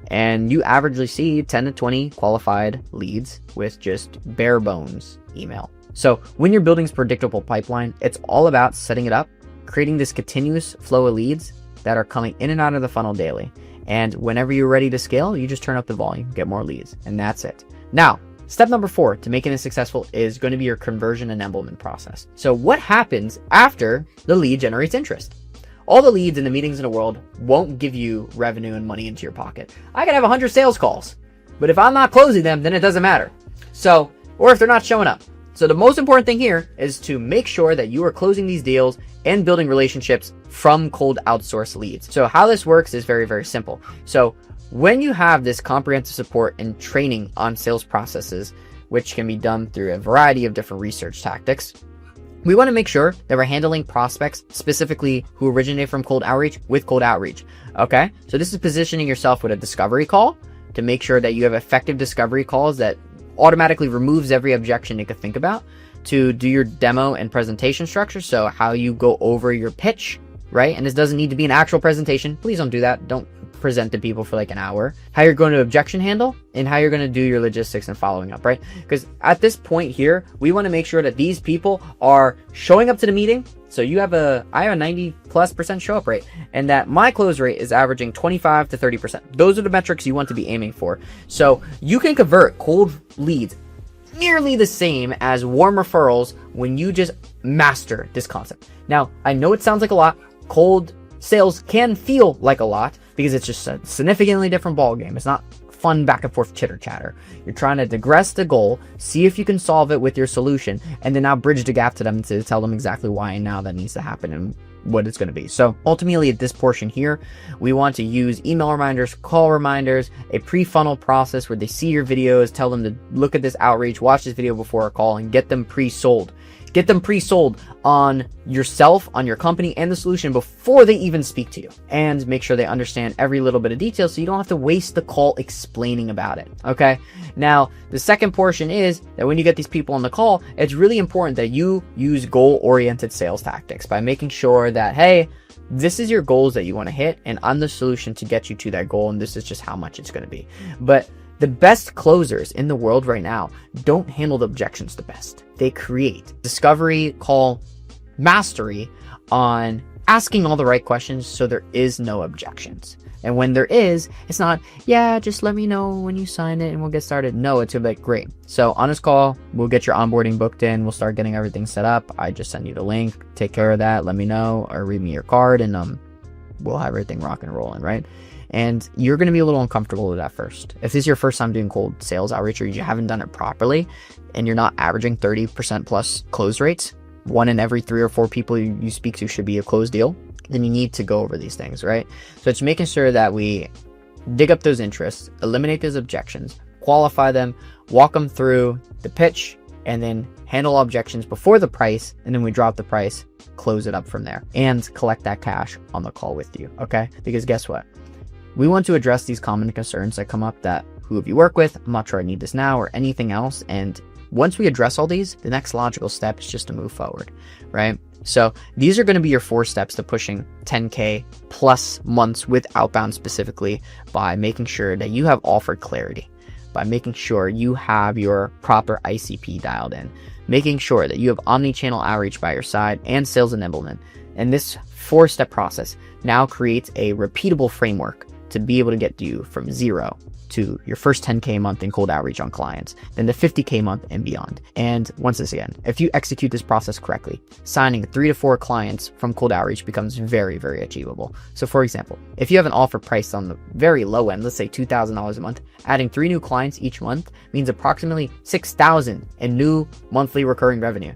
And you averagely see 10 to 20 qualified leads with just bare bones email. So when you're building this predictable pipeline, it's all about setting it up, creating this continuous flow of leads that are coming in and out of the funnel daily. And whenever you're ready to scale, you just turn up the volume, get more leads, and that's it. Now, step number 4 to making it successful is going to be your conversion enablement process. So what happens after the lead generates interest? All the leads and the meetings in the world won't give you revenue and money into your pocket. I could have 100 sales calls, but if I'm not closing them, then it doesn't matter. So, or if they're not showing up. So the most important thing here is to make sure that you are closing these deals and building relationships from cold outsource leads. So how this works is very, very simple. So when you have this comprehensive support and training on sales processes, which can be done through a variety of different research tactics, we want to make sure that we're handling prospects specifically who originate from cold outreach with cold outreach. Okay. So this is positioning yourself with a discovery call to make sure that you have effective discovery calls that automatically removes every objection you could think about, to do your demo and presentation structure. So how you go over your pitch, right? And this doesn't need to be an actual presentation. Please don't do that. Don't present to people for like an hour. How you're going to objection handle and how you're going to do your logistics and following up, right? Because at this point here, we want to make sure that these people are showing up to the meeting. So I have a 90+% show up rate, and that my close rate is averaging 25 to 30%. Those are the metrics you want to be aiming for. So you can convert cold leads nearly the same as warm referrals when you just master this concept. Now, I know it sounds like a lot. Cold sales can feel like a lot because it's just a significantly different ball game. It's not fun back and forth chitter chatter. You're trying to digress the goal, see if you can solve it with your solution, and then now bridge the gap to them to tell them exactly why and now that needs to happen and what it's going to be. So ultimately at this portion here, we want to use email reminders, call reminders, a pre-funnel process where they see your videos, tell them to look at this outreach, watch this video before a call, and get them pre-sold. Get them pre-sold on yourself, on your company, and the solution before they even speak to you. And make sure they understand every little bit of detail so you don't have to waste the call explaining about it. Okay? Now, the second portion is that when you get these people on the call, it's really important that you use goal-oriented sales tactics by making sure that, hey, this is your goals that you want to hit, and I'm the solution to get you to that goal, and this is just how much it's going to be. But the best closers in the world right now don't handle the objections the best. They create discovery call mastery on asking all the right questions so there is no objections. And when there is, it's not, yeah, just let me know when you sign it and we'll get started. No, it's like, great. So on this call, we'll get your onboarding booked in. We'll start getting everything set up. I just send you the link. Take care of that. Let me know or read me your card and we'll have everything rock and rolling, right? And you're going to be a little uncomfortable with that first. If this is your first time doing cold sales outreach, or you haven't done it properly and you're not averaging 30% plus close rates, 1 in every 3 or 4 people you speak to should be a closed deal, then you need to go over these things, right? So it's making sure that we dig up those interests, eliminate those objections, qualify them, walk them through the pitch, and then handle objections before the price, and then we drop the price, close it up from there, and collect that cash on the call with you, okay? Because guess what? We want to address these common concerns that come up, that who have you worked with, I'm not sure I need this now, or anything else. And once we address all these, the next logical step is just to move forward, right? So these are going to be your 4 steps to pushing 10K plus months with outbound, specifically by making sure that you have offer clarity, by making sure you have your proper ICP dialed in, making sure that you have omni-channel outreach by your side, and sales enablement. And this 4-step process now creates a repeatable framework to be able to get you from 0 to your first 10K a month in cold outreach on clients, then the 50K a month and beyond. And once again, if you execute this process correctly, signing 3 to 4 clients from cold outreach becomes very, very achievable. So for example, if you have an offer priced on the very low end, let's say $2,000 a month, adding 3 new clients each month means approximately $6,000 in new monthly recurring revenue.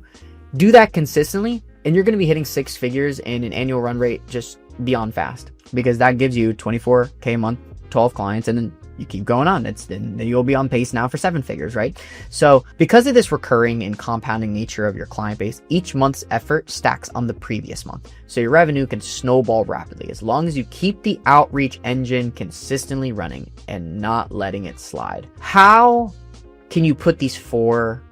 Do that consistently, and you're going to be hitting 6 figures in an annual run rate just beyond fast, because that gives you 24K a month, 12 clients, and then you keep going on. Then you'll be on pace now for 7 figures, right? So because of this recurring and compounding nature of your client base, each month's effort stacks on the previous month. So your revenue can snowball rapidly as long as you keep the outreach engine consistently running and not letting it slide. How can you put these 4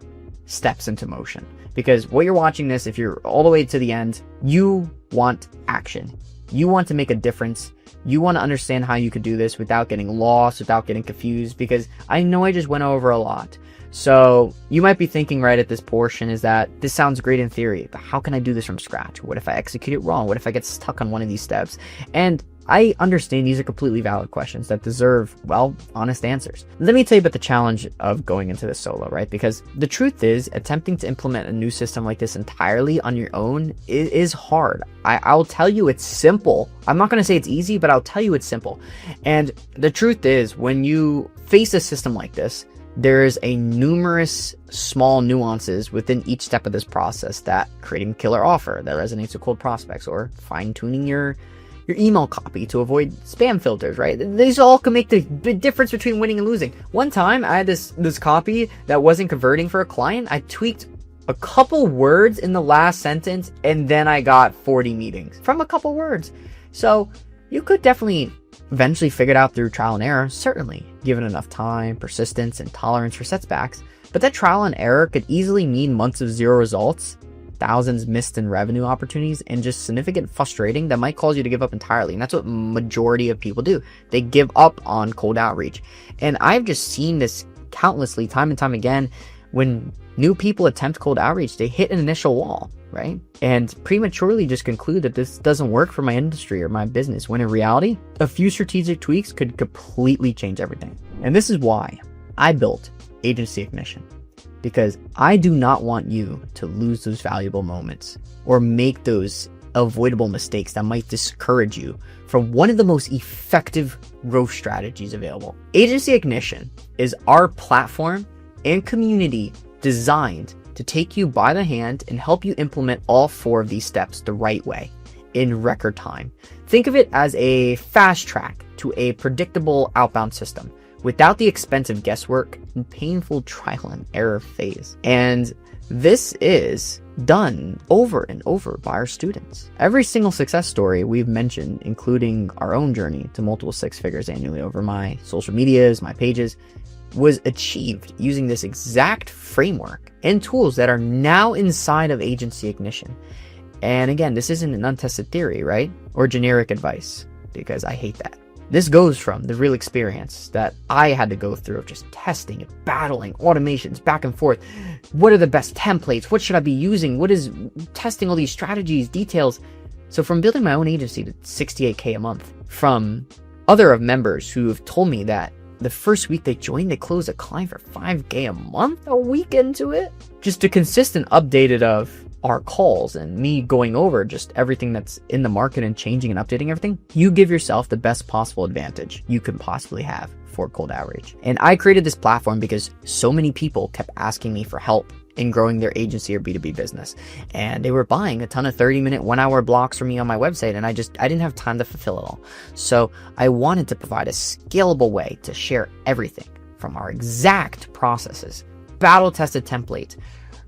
steps into motion? Because what you're watching this, if you're all the way to the end, you want action. You want to make a difference. You want to understand how you could do this without getting lost, without getting confused, because I know I just went over a lot. So you might be thinking right at this portion is that this sounds great in theory, but how can I do this from scratch? What if I execute it wrong? What if I get stuck on one of these steps? And I understand these are completely valid questions that deserve, well, honest answers. Let me tell you about the challenge of going into this solo, right? Because the truth is, attempting to implement a new system like this entirely on your own is hard. I'll tell you it's simple. I'm not going to say it's easy, but I'll tell you it's simple. And the truth is, when you face a system like this, there's a numerous small nuances within each step of this process that creating a killer offer that resonates with cold prospects, or fine-tuning your email copy to avoid spam filters, right? These all can make the big difference between winning and losing. One time I had this copy that wasn't converting for a client. I tweaked a couple words in the last sentence, and then I got 40 meetings from a couple words. So you could definitely eventually figure it out through trial and error, certainly, given enough time, persistence, and tolerance for setbacks. But that trial and error could easily mean months of 0 results, thousands missed in revenue opportunities, and just significant frustrating that might cause you to give up entirely. And that's what majority of people do. They give up on cold outreach. And I've just seen this countlessly, time and time again. When new people attempt cold outreach, they hit an initial wall, right? And prematurely just conclude that this doesn't work for my industry or my business, when in reality, a few strategic tweaks could completely change everything. And this is why I built Agency Ignition. Because I do not want you to lose those valuable moments or make those avoidable mistakes that might discourage you from one of the most effective growth strategies available. Agency Ignition is our platform and community designed to take you by the hand and help you implement all 4 of these steps the right way in record time. Think of it as a fast track to a predictable outbound system, without the expensive guesswork and painful trial and error phase. And this is done over and over by our students. Every single success story we've mentioned, including our own journey to multiple 6 figures annually over my social medias, my pages, was achieved using this exact framework and tools that are now inside of Agency Ignition. And again, this isn't an untested theory, right? Or generic advice, because I hate that. This goes from the real experience that I had to go through of just testing and battling automations back and forth. What are the best templates? What should I be using? What is testing all these strategies, details? So from building my own agency to 68K a month, from other members who have told me that the first week they joined, they closed a client for 5K a month a week into it. Just a consistent updated of our calls and me going over just everything that's in the market and changing and updating everything, you give yourself the best possible advantage you could possibly have for cold outreach. And I created this platform because so many people kept asking me for help in growing their agency or B2B business. And they were buying a ton of 30-minute, 1-hour blocks from me on my website, and I didn't have time to fulfill it all. So I wanted to provide a scalable way to share everything from our exact processes, battle-tested templates,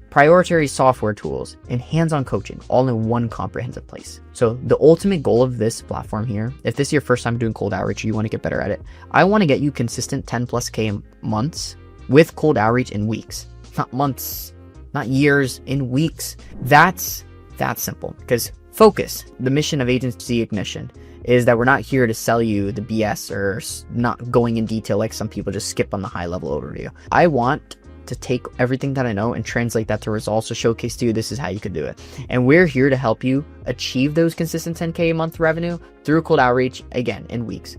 priority software tools, and hands-on coaching all in one comprehensive place. So the ultimate goal of this platform here, if this is your first time doing cold outreach or you want to get better at it, I want to get you consistent 10+K months with cold outreach in weeks, not months, not years, in weeks. That's that simple. Because focus, the mission of Agency Ignition, is that we're not here to sell you the BS or not going in detail like some people just skip on the high level overview. I want to take everything that I know and translate that to results to showcase to you this is how you could do it. And we're here to help you achieve those consistent 10K a month revenue through cold outreach, again, in weeks.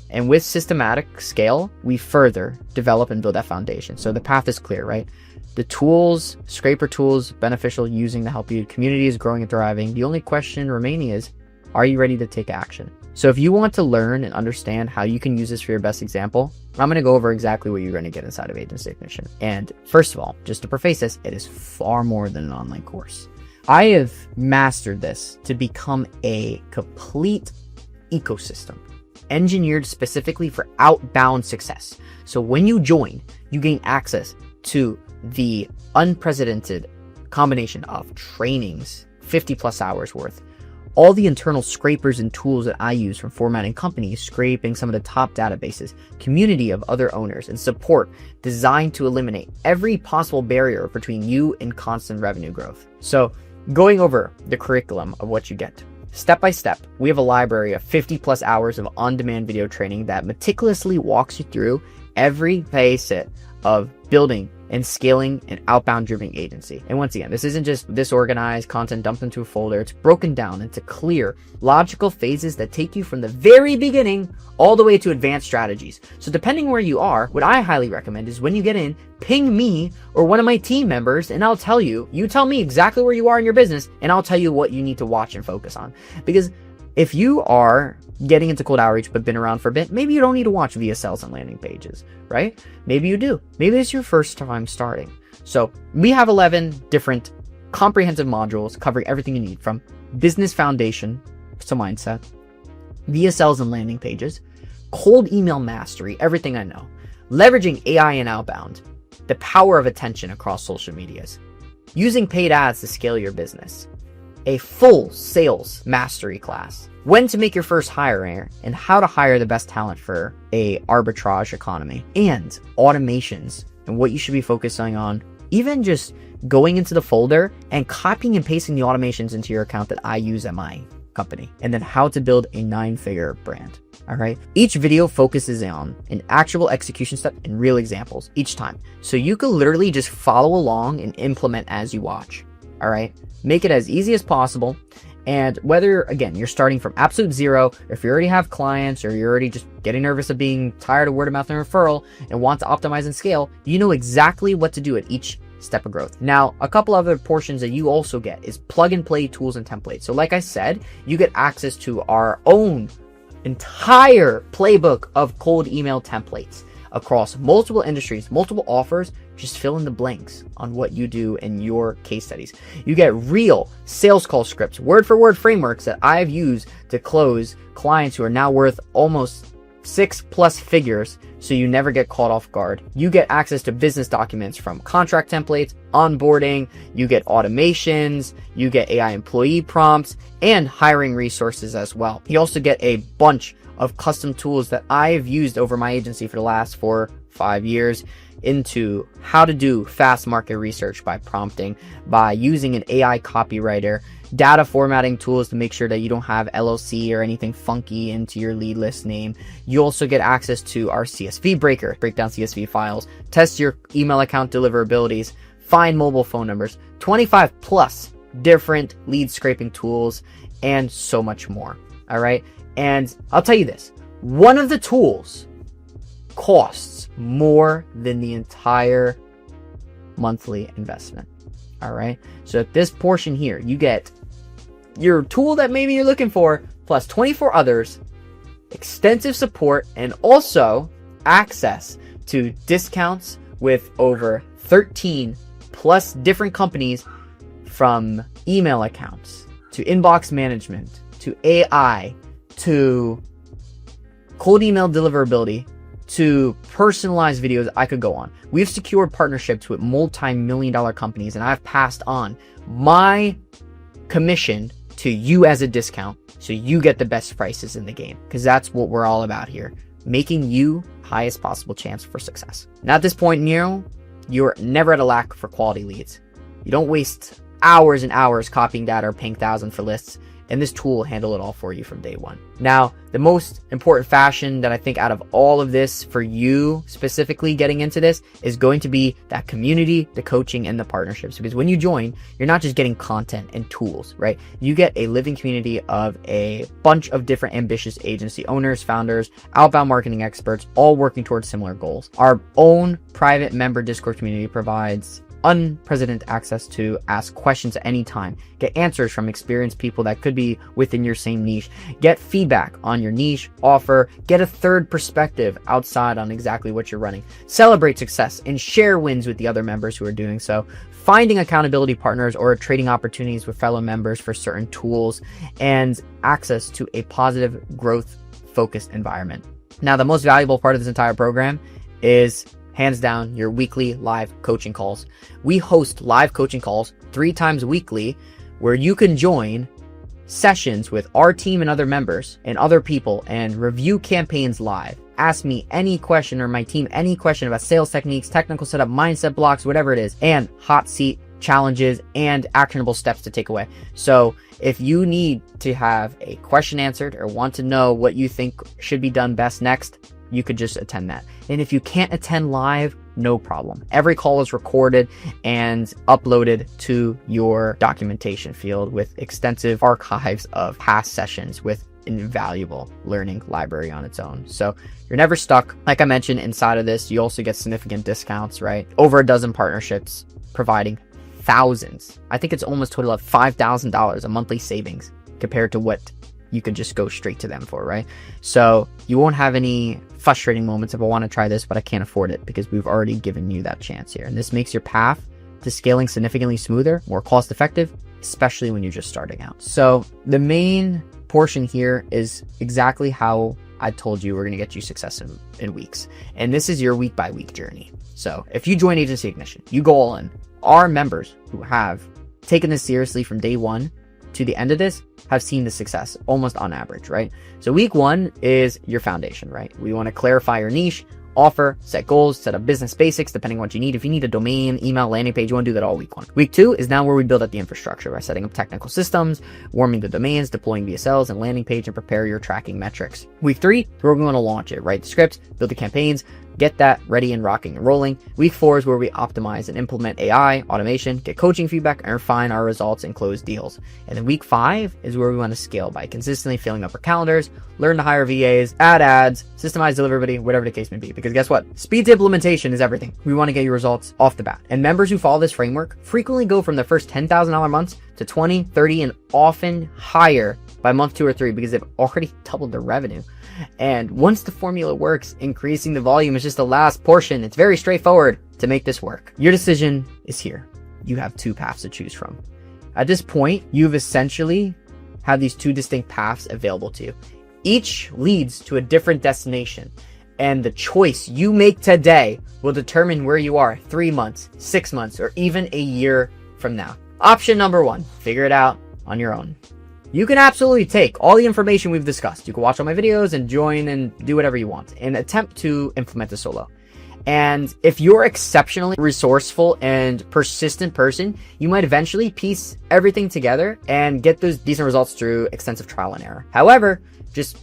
And with systematic scale, we further develop and build that foundation. So the path is clear, right? The tools, scraper tools, beneficial using to help you. Community is growing and thriving. The only question remaining is, are you ready to take action? So if you want to learn and understand how you can use this for your best example, I'm going to go over exactly what you're going to get inside of Agency Ignition. And first of all, just to preface this, it is far more than an online course. I have mastered this to become a complete ecosystem engineered specifically for outbound success. So when you join, you gain access to the unprecedented combination of trainings, 50+ hours worth, all the internal scrapers and tools that I use from formatting companies, scraping some of the top databases, community of other owners, and support designed to eliminate every possible barrier between you and constant revenue growth. So going over the curriculum of what you get. Step by step, we have a library of 50+ hours of on-demand video training that meticulously walks you through every facet of building and scaling an outbound driven agency. And once again, this isn't just disorganized content dumped into a folder. It's broken down into clear, logical phases that take you from the very beginning all the way to advanced strategies. So depending where you are, what I highly recommend is when you get in, ping me or one of my team members and I'll tell you, you tell me exactly where you are in your business and I'll tell you what you need to watch and focus on. Because if you are getting into cold outreach but been around for a bit, maybe you don't need to watch VSLs and landing pages, right? Maybe you do. Maybe it's your first time starting. So we have 11 different comprehensive modules covering everything you need, from business foundation to mindset, VSLs and landing pages, cold email mastery, everything I know, leveraging AI and outbound, the power of attention across social medias, using paid ads to scale your business, a full sales mastery class, when to make your first hire and how to hire the best talent for a arbitrage economy, and automations and what you should be focusing on, even just going into the folder and copying and pasting the automations into your account that I use at my company, and then how to build a 9-figure brand. All right. Each video focuses on an actual execution step and real examples each time. So you can literally just follow along and implement as you watch. All right. Make it as easy as possible. And whether, again, you're starting from absolute zero, or if you already have clients, or you're already just getting nervous of being tired of word of mouth and referral and want to optimize and scale, you know exactly what to do at each step of growth. Now, a couple other portions that you also get is plug and play tools and templates. So like I said, you get access to our own entire playbook of cold email templates across multiple industries, multiple offers. Just fill in the blanks on what you do in your case studies. You get real sales call scripts, word for word frameworks that I've used to close clients who are now worth almost 6+ figures, so you never get caught off guard. You get access to business documents from contract templates, onboarding, you get automations, you get AI employee prompts, and hiring resources as well. You also get a bunch of custom tools that I've used over my agency for the last 4-5 years into how to do fast market research by prompting, by using an AI copywriter, data formatting tools to make sure that you don't have LLC or anything funky into your lead list name. You also get access to our CSV breaker, break down CSV files, test your email account deliverabilities, find mobile phone numbers, 25+ different lead scraping tools, and so much more. All right. And I'll tell you this, one of the tools costs more than the entire monthly investment. All right. So at this portion here, you get your tool that maybe you're looking for, plus 24 others, extensive support, and also access to discounts with over 13 plus different companies, from email accounts to inbox management to AI to cold email deliverability to personalized videos. I could go on. We've secured partnerships with multi-million-dollar companies, and I've passed on my commission to you as a discount, so you get the best prices in the game, because that's what we're all about here, making you highest possible chance for success. Now at this point, Nero, you're never at a lack for quality leads. You don't waste hours and hours copying data or paying thousands for lists, and this tool will handle it all for you from day one. Now, the most important fashion that I think out of all of this for you specifically getting into this is going to be that community, the coaching, and the partnerships. Because when you join, you're not just getting content and tools, right? You get a living community of a bunch of different ambitious agency owners, founders, outbound marketing experts, all working towards similar goals. Our own private member Discord community provides unprecedented access to ask questions at any time, get answers from experienced people that could be within your same niche, get feedback on your niche offer, get a third perspective outside on exactly what you're running, celebrate success, and share wins with the other members who are doing so, finding accountability partners or trading opportunities with fellow members for certain tools, and access to a positive growth focused environment. Now, the most valuable part of this entire program is hands down your weekly live coaching calls. We host live coaching calls 3 times weekly where you can join sessions with our team and other members and other people and review campaigns live. Ask me any question, or my team any question about sales techniques, technical setup, mindset blocks, whatever it is, and hot seat challenges and actionable steps to take away. So if you need to have a question answered or want to know what you think should be done best next, you could just attend that. And if you can't attend live, no problem. Every call is recorded and uploaded to your documentation field with extensive archives of past sessions with invaluable learning library on its own. So you're never stuck. Like I mentioned, inside of this, you also get significant discounts, right? Over a dozen partnerships providing thousands. I think it's almost total of $5,000 a monthly savings compared to what you could just go straight to them for, right? So you won't have any frustrating moments of, I want to try this, but I can't afford it, because we've already given you that chance here. And this makes your path to scaling significantly smoother, more cost effective, especially when you're just starting out. So the main portion here is exactly how I told you we're going to get you success in weeks. And this is your week by week journey. So if you join Agency Ignition, you go all in. Our members who have taken this seriously from day one to the end of this have seen the success almost on average, right? So week 1 is your foundation, right? We want to clarify your niche, offer, set goals, set up business basics, depending on what you need. If you need a domain, email, landing page, you want to do that all week 1. Week 2 is now where we build out the infrastructure by setting up technical systems, warming the domains, deploying VSLs and landing page, and prepare your tracking metrics. Week 3 is where we're going to launch it, write the scripts, build the campaigns, get that ready and rocking and rolling. Week 4 is where we optimize and implement AI, automation, get coaching feedback, and refine our results and close deals. And then week 5 is where we want to scale by consistently filling up our calendars, learn to hire VAs, add ads, systemize deliverability, whatever the case may be. Because guess what? Speed to implementation is everything. We want to get your results off the bat. And members who follow this framework frequently go from their first $10,000 months to 20, 30, and often higher by month 2 or 3, because they've already doubled their revenue. And once the formula works, increasing the volume is just the last portion. It's very straightforward to make this work. Your decision is here. You have 2 paths to choose from. At this point, you've essentially had these 2 distinct paths available to you. Each leads to a different destination, and the choice you make today will determine where you are 3 months, 6 months, or even a year from now. Option number 1, figure it out on your own. You can absolutely take all the information we've discussed. You can watch all my videos and join and do whatever you want and attempt to implement this solo. And if you're exceptionally resourceful and persistent person, you might eventually piece everything together and get those decent results through extensive trial and error. However,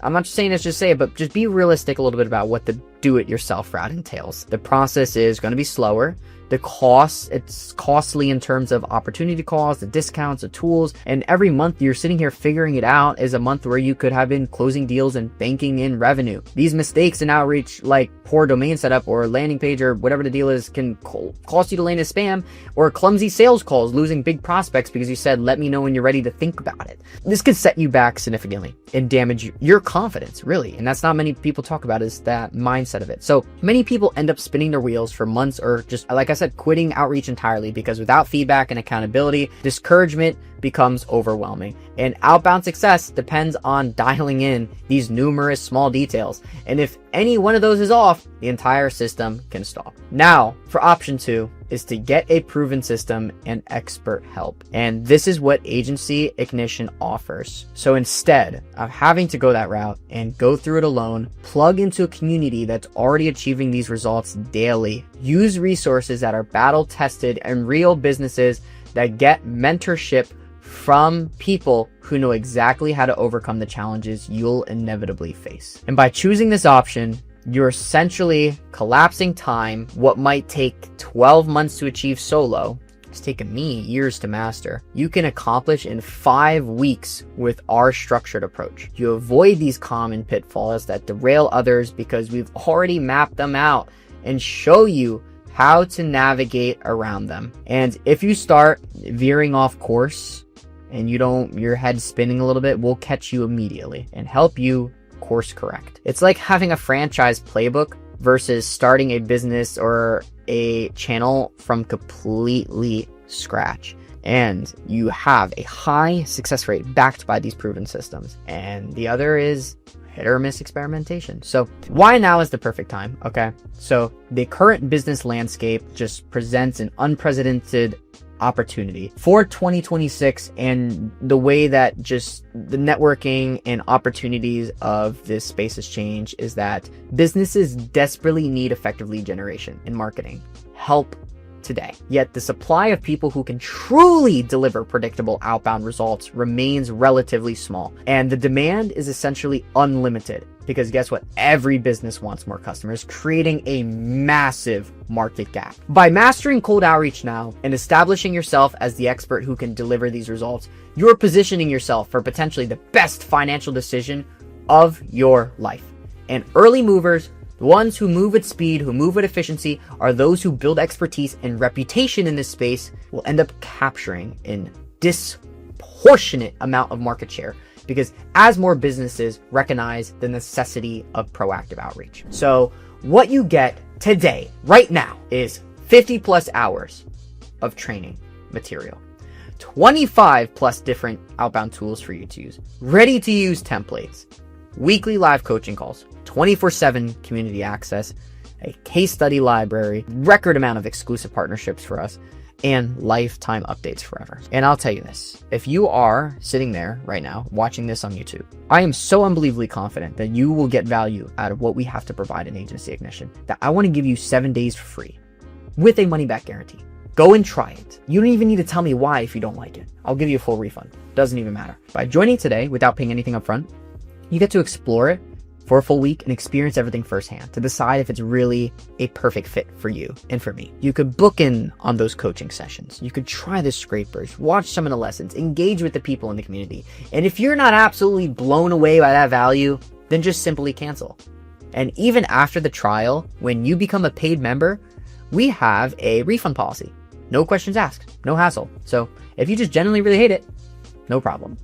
I'm not just saying this, just say it, but just be realistic a little bit about what the do-it-yourself route entails. The process is going to be slower, the costs. It's costly in terms of opportunity costs, the discounts, the tools, and every month you're sitting here figuring it out is a month where you could have been closing deals and banking in revenue. These mistakes in outreach, like poor domain setup or landing page or whatever the deal is, can cost you to land a spam, or clumsy sales calls, losing big prospects because you said, let me know when you're ready to think about it. This could set you back significantly and damage your confidence, really. And that's not many people talk about, is that mindset of it. So many people end up spinning their wheels for months, or just, like I said, quitting outreach entirely, because without feedback and accountability, discouragement becomes overwhelming. And outbound success depends on dialing in these numerous small details. And if any one of those is off, the entire system can stall. Now, for option 2 is to get a proven system and expert help. And this is what Agency Ignition offers. So instead of having to go that route and go through it alone, plug into a community that's already achieving these results daily. Use resources that are battle tested and real businesses that get mentorship from people who know exactly how to overcome the challenges you'll inevitably face. And by choosing this option, you're essentially collapsing time. What might take 12 months to achieve solo, it's taken me years to master, you can accomplish in 5 weeks with our structured approach. You avoid these common pitfalls that derail others because we've already mapped them out and show you how to navigate around them. And if you start veering off course and your head's spinning a little bit, we'll catch you immediately and help you course correct. It's like having a franchise playbook versus starting a business or a channel from completely scratch. And you have a high success rate backed by these proven systems. And the other is hit or miss experimentation. So why now is the perfect time? Okay. So the current business landscape just presents an unprecedented opportunity for 2026, and the way that just the networking and opportunities of this space has changed is that businesses desperately need effective lead generation and marketing help today. Yet the supply of people who can truly deliver predictable outbound results remains relatively small, and the demand is essentially unlimited. Because guess what? Every business wants more customers, creating a massive market gap. By mastering cold outreach now and establishing yourself as the expert who can deliver these results, you're positioning yourself for potentially the best financial decision of your life. And early movers, the ones who move at speed, who move at efficiency, are those who build expertise and reputation in this space, will end up capturing a disproportionate amount of market share, because as more businesses recognize the necessity of proactive outreach. So what you get today, right now, is 50 plus hours of training material, 25 plus different outbound tools for you to use, ready to use templates, weekly live coaching calls, 24/7 community access, a case study library, record amount of exclusive partnerships for us, and lifetime updates forever. And I'll tell you this, if you are sitting there right now watching this on YouTube, I am so unbelievably confident that you will get value out of what we have to provide in Agency Ignition, that I want to give you 7 days for free with a money back guarantee. Go and try it. You don't even need to tell me why if you don't like it. I'll give you a full refund. Doesn't even matter. By joining today without paying anything up front, you get to explore it for a full week and experience everything firsthand to decide if it's really a perfect fit for you and for me. You could book in on those coaching sessions. You could try the scrapers, watch some of the lessons, engage with the people in the community. And if you're not absolutely blown away by that value, then just simply cancel. And even after the trial, when you become a paid member, we have a refund policy. No questions asked, no hassle. So if you just genuinely really hate it, no problem,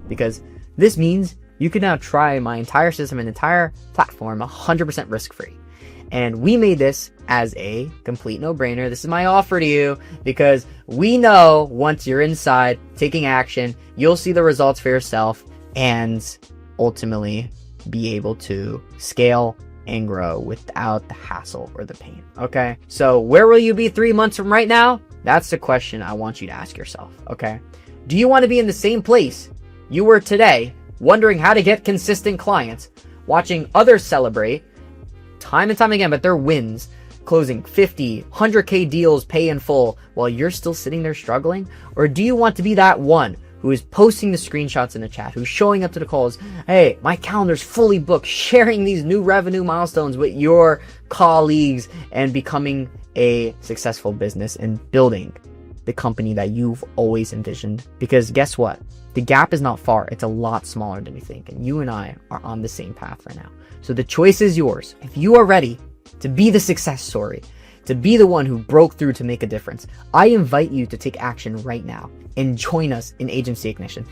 because this means you can now try my entire system and entire platform 100% risk-free. And we made this as a complete no-brainer. This is my offer to you, because we know once you're inside taking action, you'll see the results for yourself and ultimately be able to scale and grow without the hassle or the pain. Okay? So where will you be 3 months from right now? That's the question I want you to ask yourself. Okay? Do you want to be in the same place you were today, wondering how to get consistent clients, watching others celebrate time and time again, but their wins, closing 50, 100K deals pay in full while you're still sitting there struggling? Or do you want to be that one who is posting the screenshots in the chat, who's showing up to the calls, hey, my calendar's fully booked, sharing these new revenue milestones with your colleagues, and becoming a successful business and building the company that you've always envisioned. Because guess what? The gap is not far. It's a lot smaller than you think. And you and I are on the same path right now. So the choice is yours. If you are ready to be the success story, to be the one who broke through to make a difference, I invite you to take action right now and join us in Agency Ignition.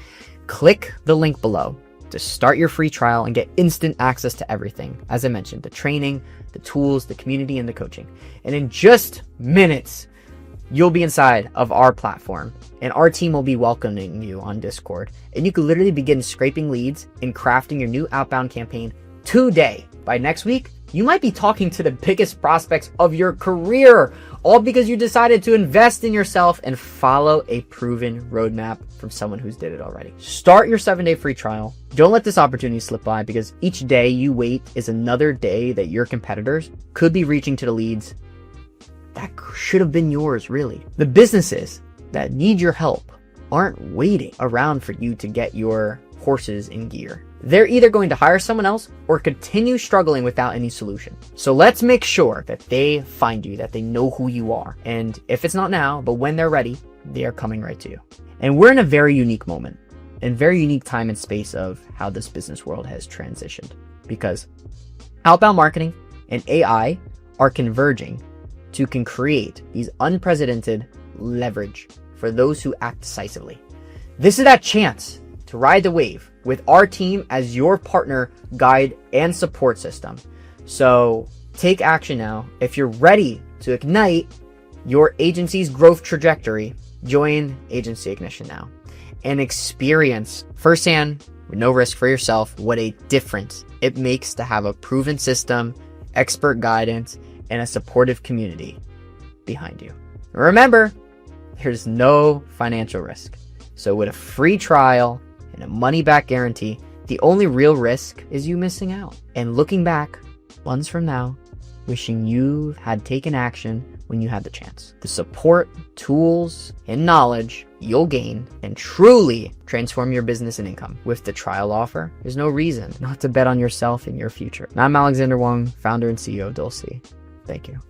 Click the link below to start your free trial and get instant access to everything. As I mentioned, the training, the tools, the community, and the coaching. And in just minutes, you'll be inside of our platform and our team will be welcoming you on Discord. And you can literally begin scraping leads and crafting your new outbound campaign today. By next week, you might be talking to the biggest prospects of your career, all because you decided to invest in yourself and follow a proven roadmap from someone who's did it already. Start your 7-day free trial. Don't let this opportunity slip by, because each day you wait is another day that your competitors could be reaching to the leads that should have been yours, really. The businesses that need your help aren't waiting around for you to get your horses in gear. They're either going to hire someone else or continue struggling without any solution. So let's make sure that they find you, that they know who you are. And if it's not now, but when they're ready, they are coming right to you. And we're in a very unique moment and very unique time and space of how this business world has transitioned, because outbound marketing and AI are converging to can create these unprecedented leverage for those who act decisively. This is that chance to ride the wave with our team as your partner, guide, and support system. So take action now. If you're ready to ignite your agency's growth trajectory, join Agency Ignition now and experience firsthand, with no risk for yourself, what a difference it makes to have a proven system, expert guidance, and a supportive community behind you. Remember, there's no financial risk. So with a free trial and a money-back guarantee, the only real risk is you missing out and looking back months from now, wishing you had taken action when you had the chance. The support, tools, and knowledge you'll gain and truly transform your business and income with the trial offer. There's no reason not to bet on yourself and your future. I'm Alexander Wong, founder and CEO of Dulce. Thank you.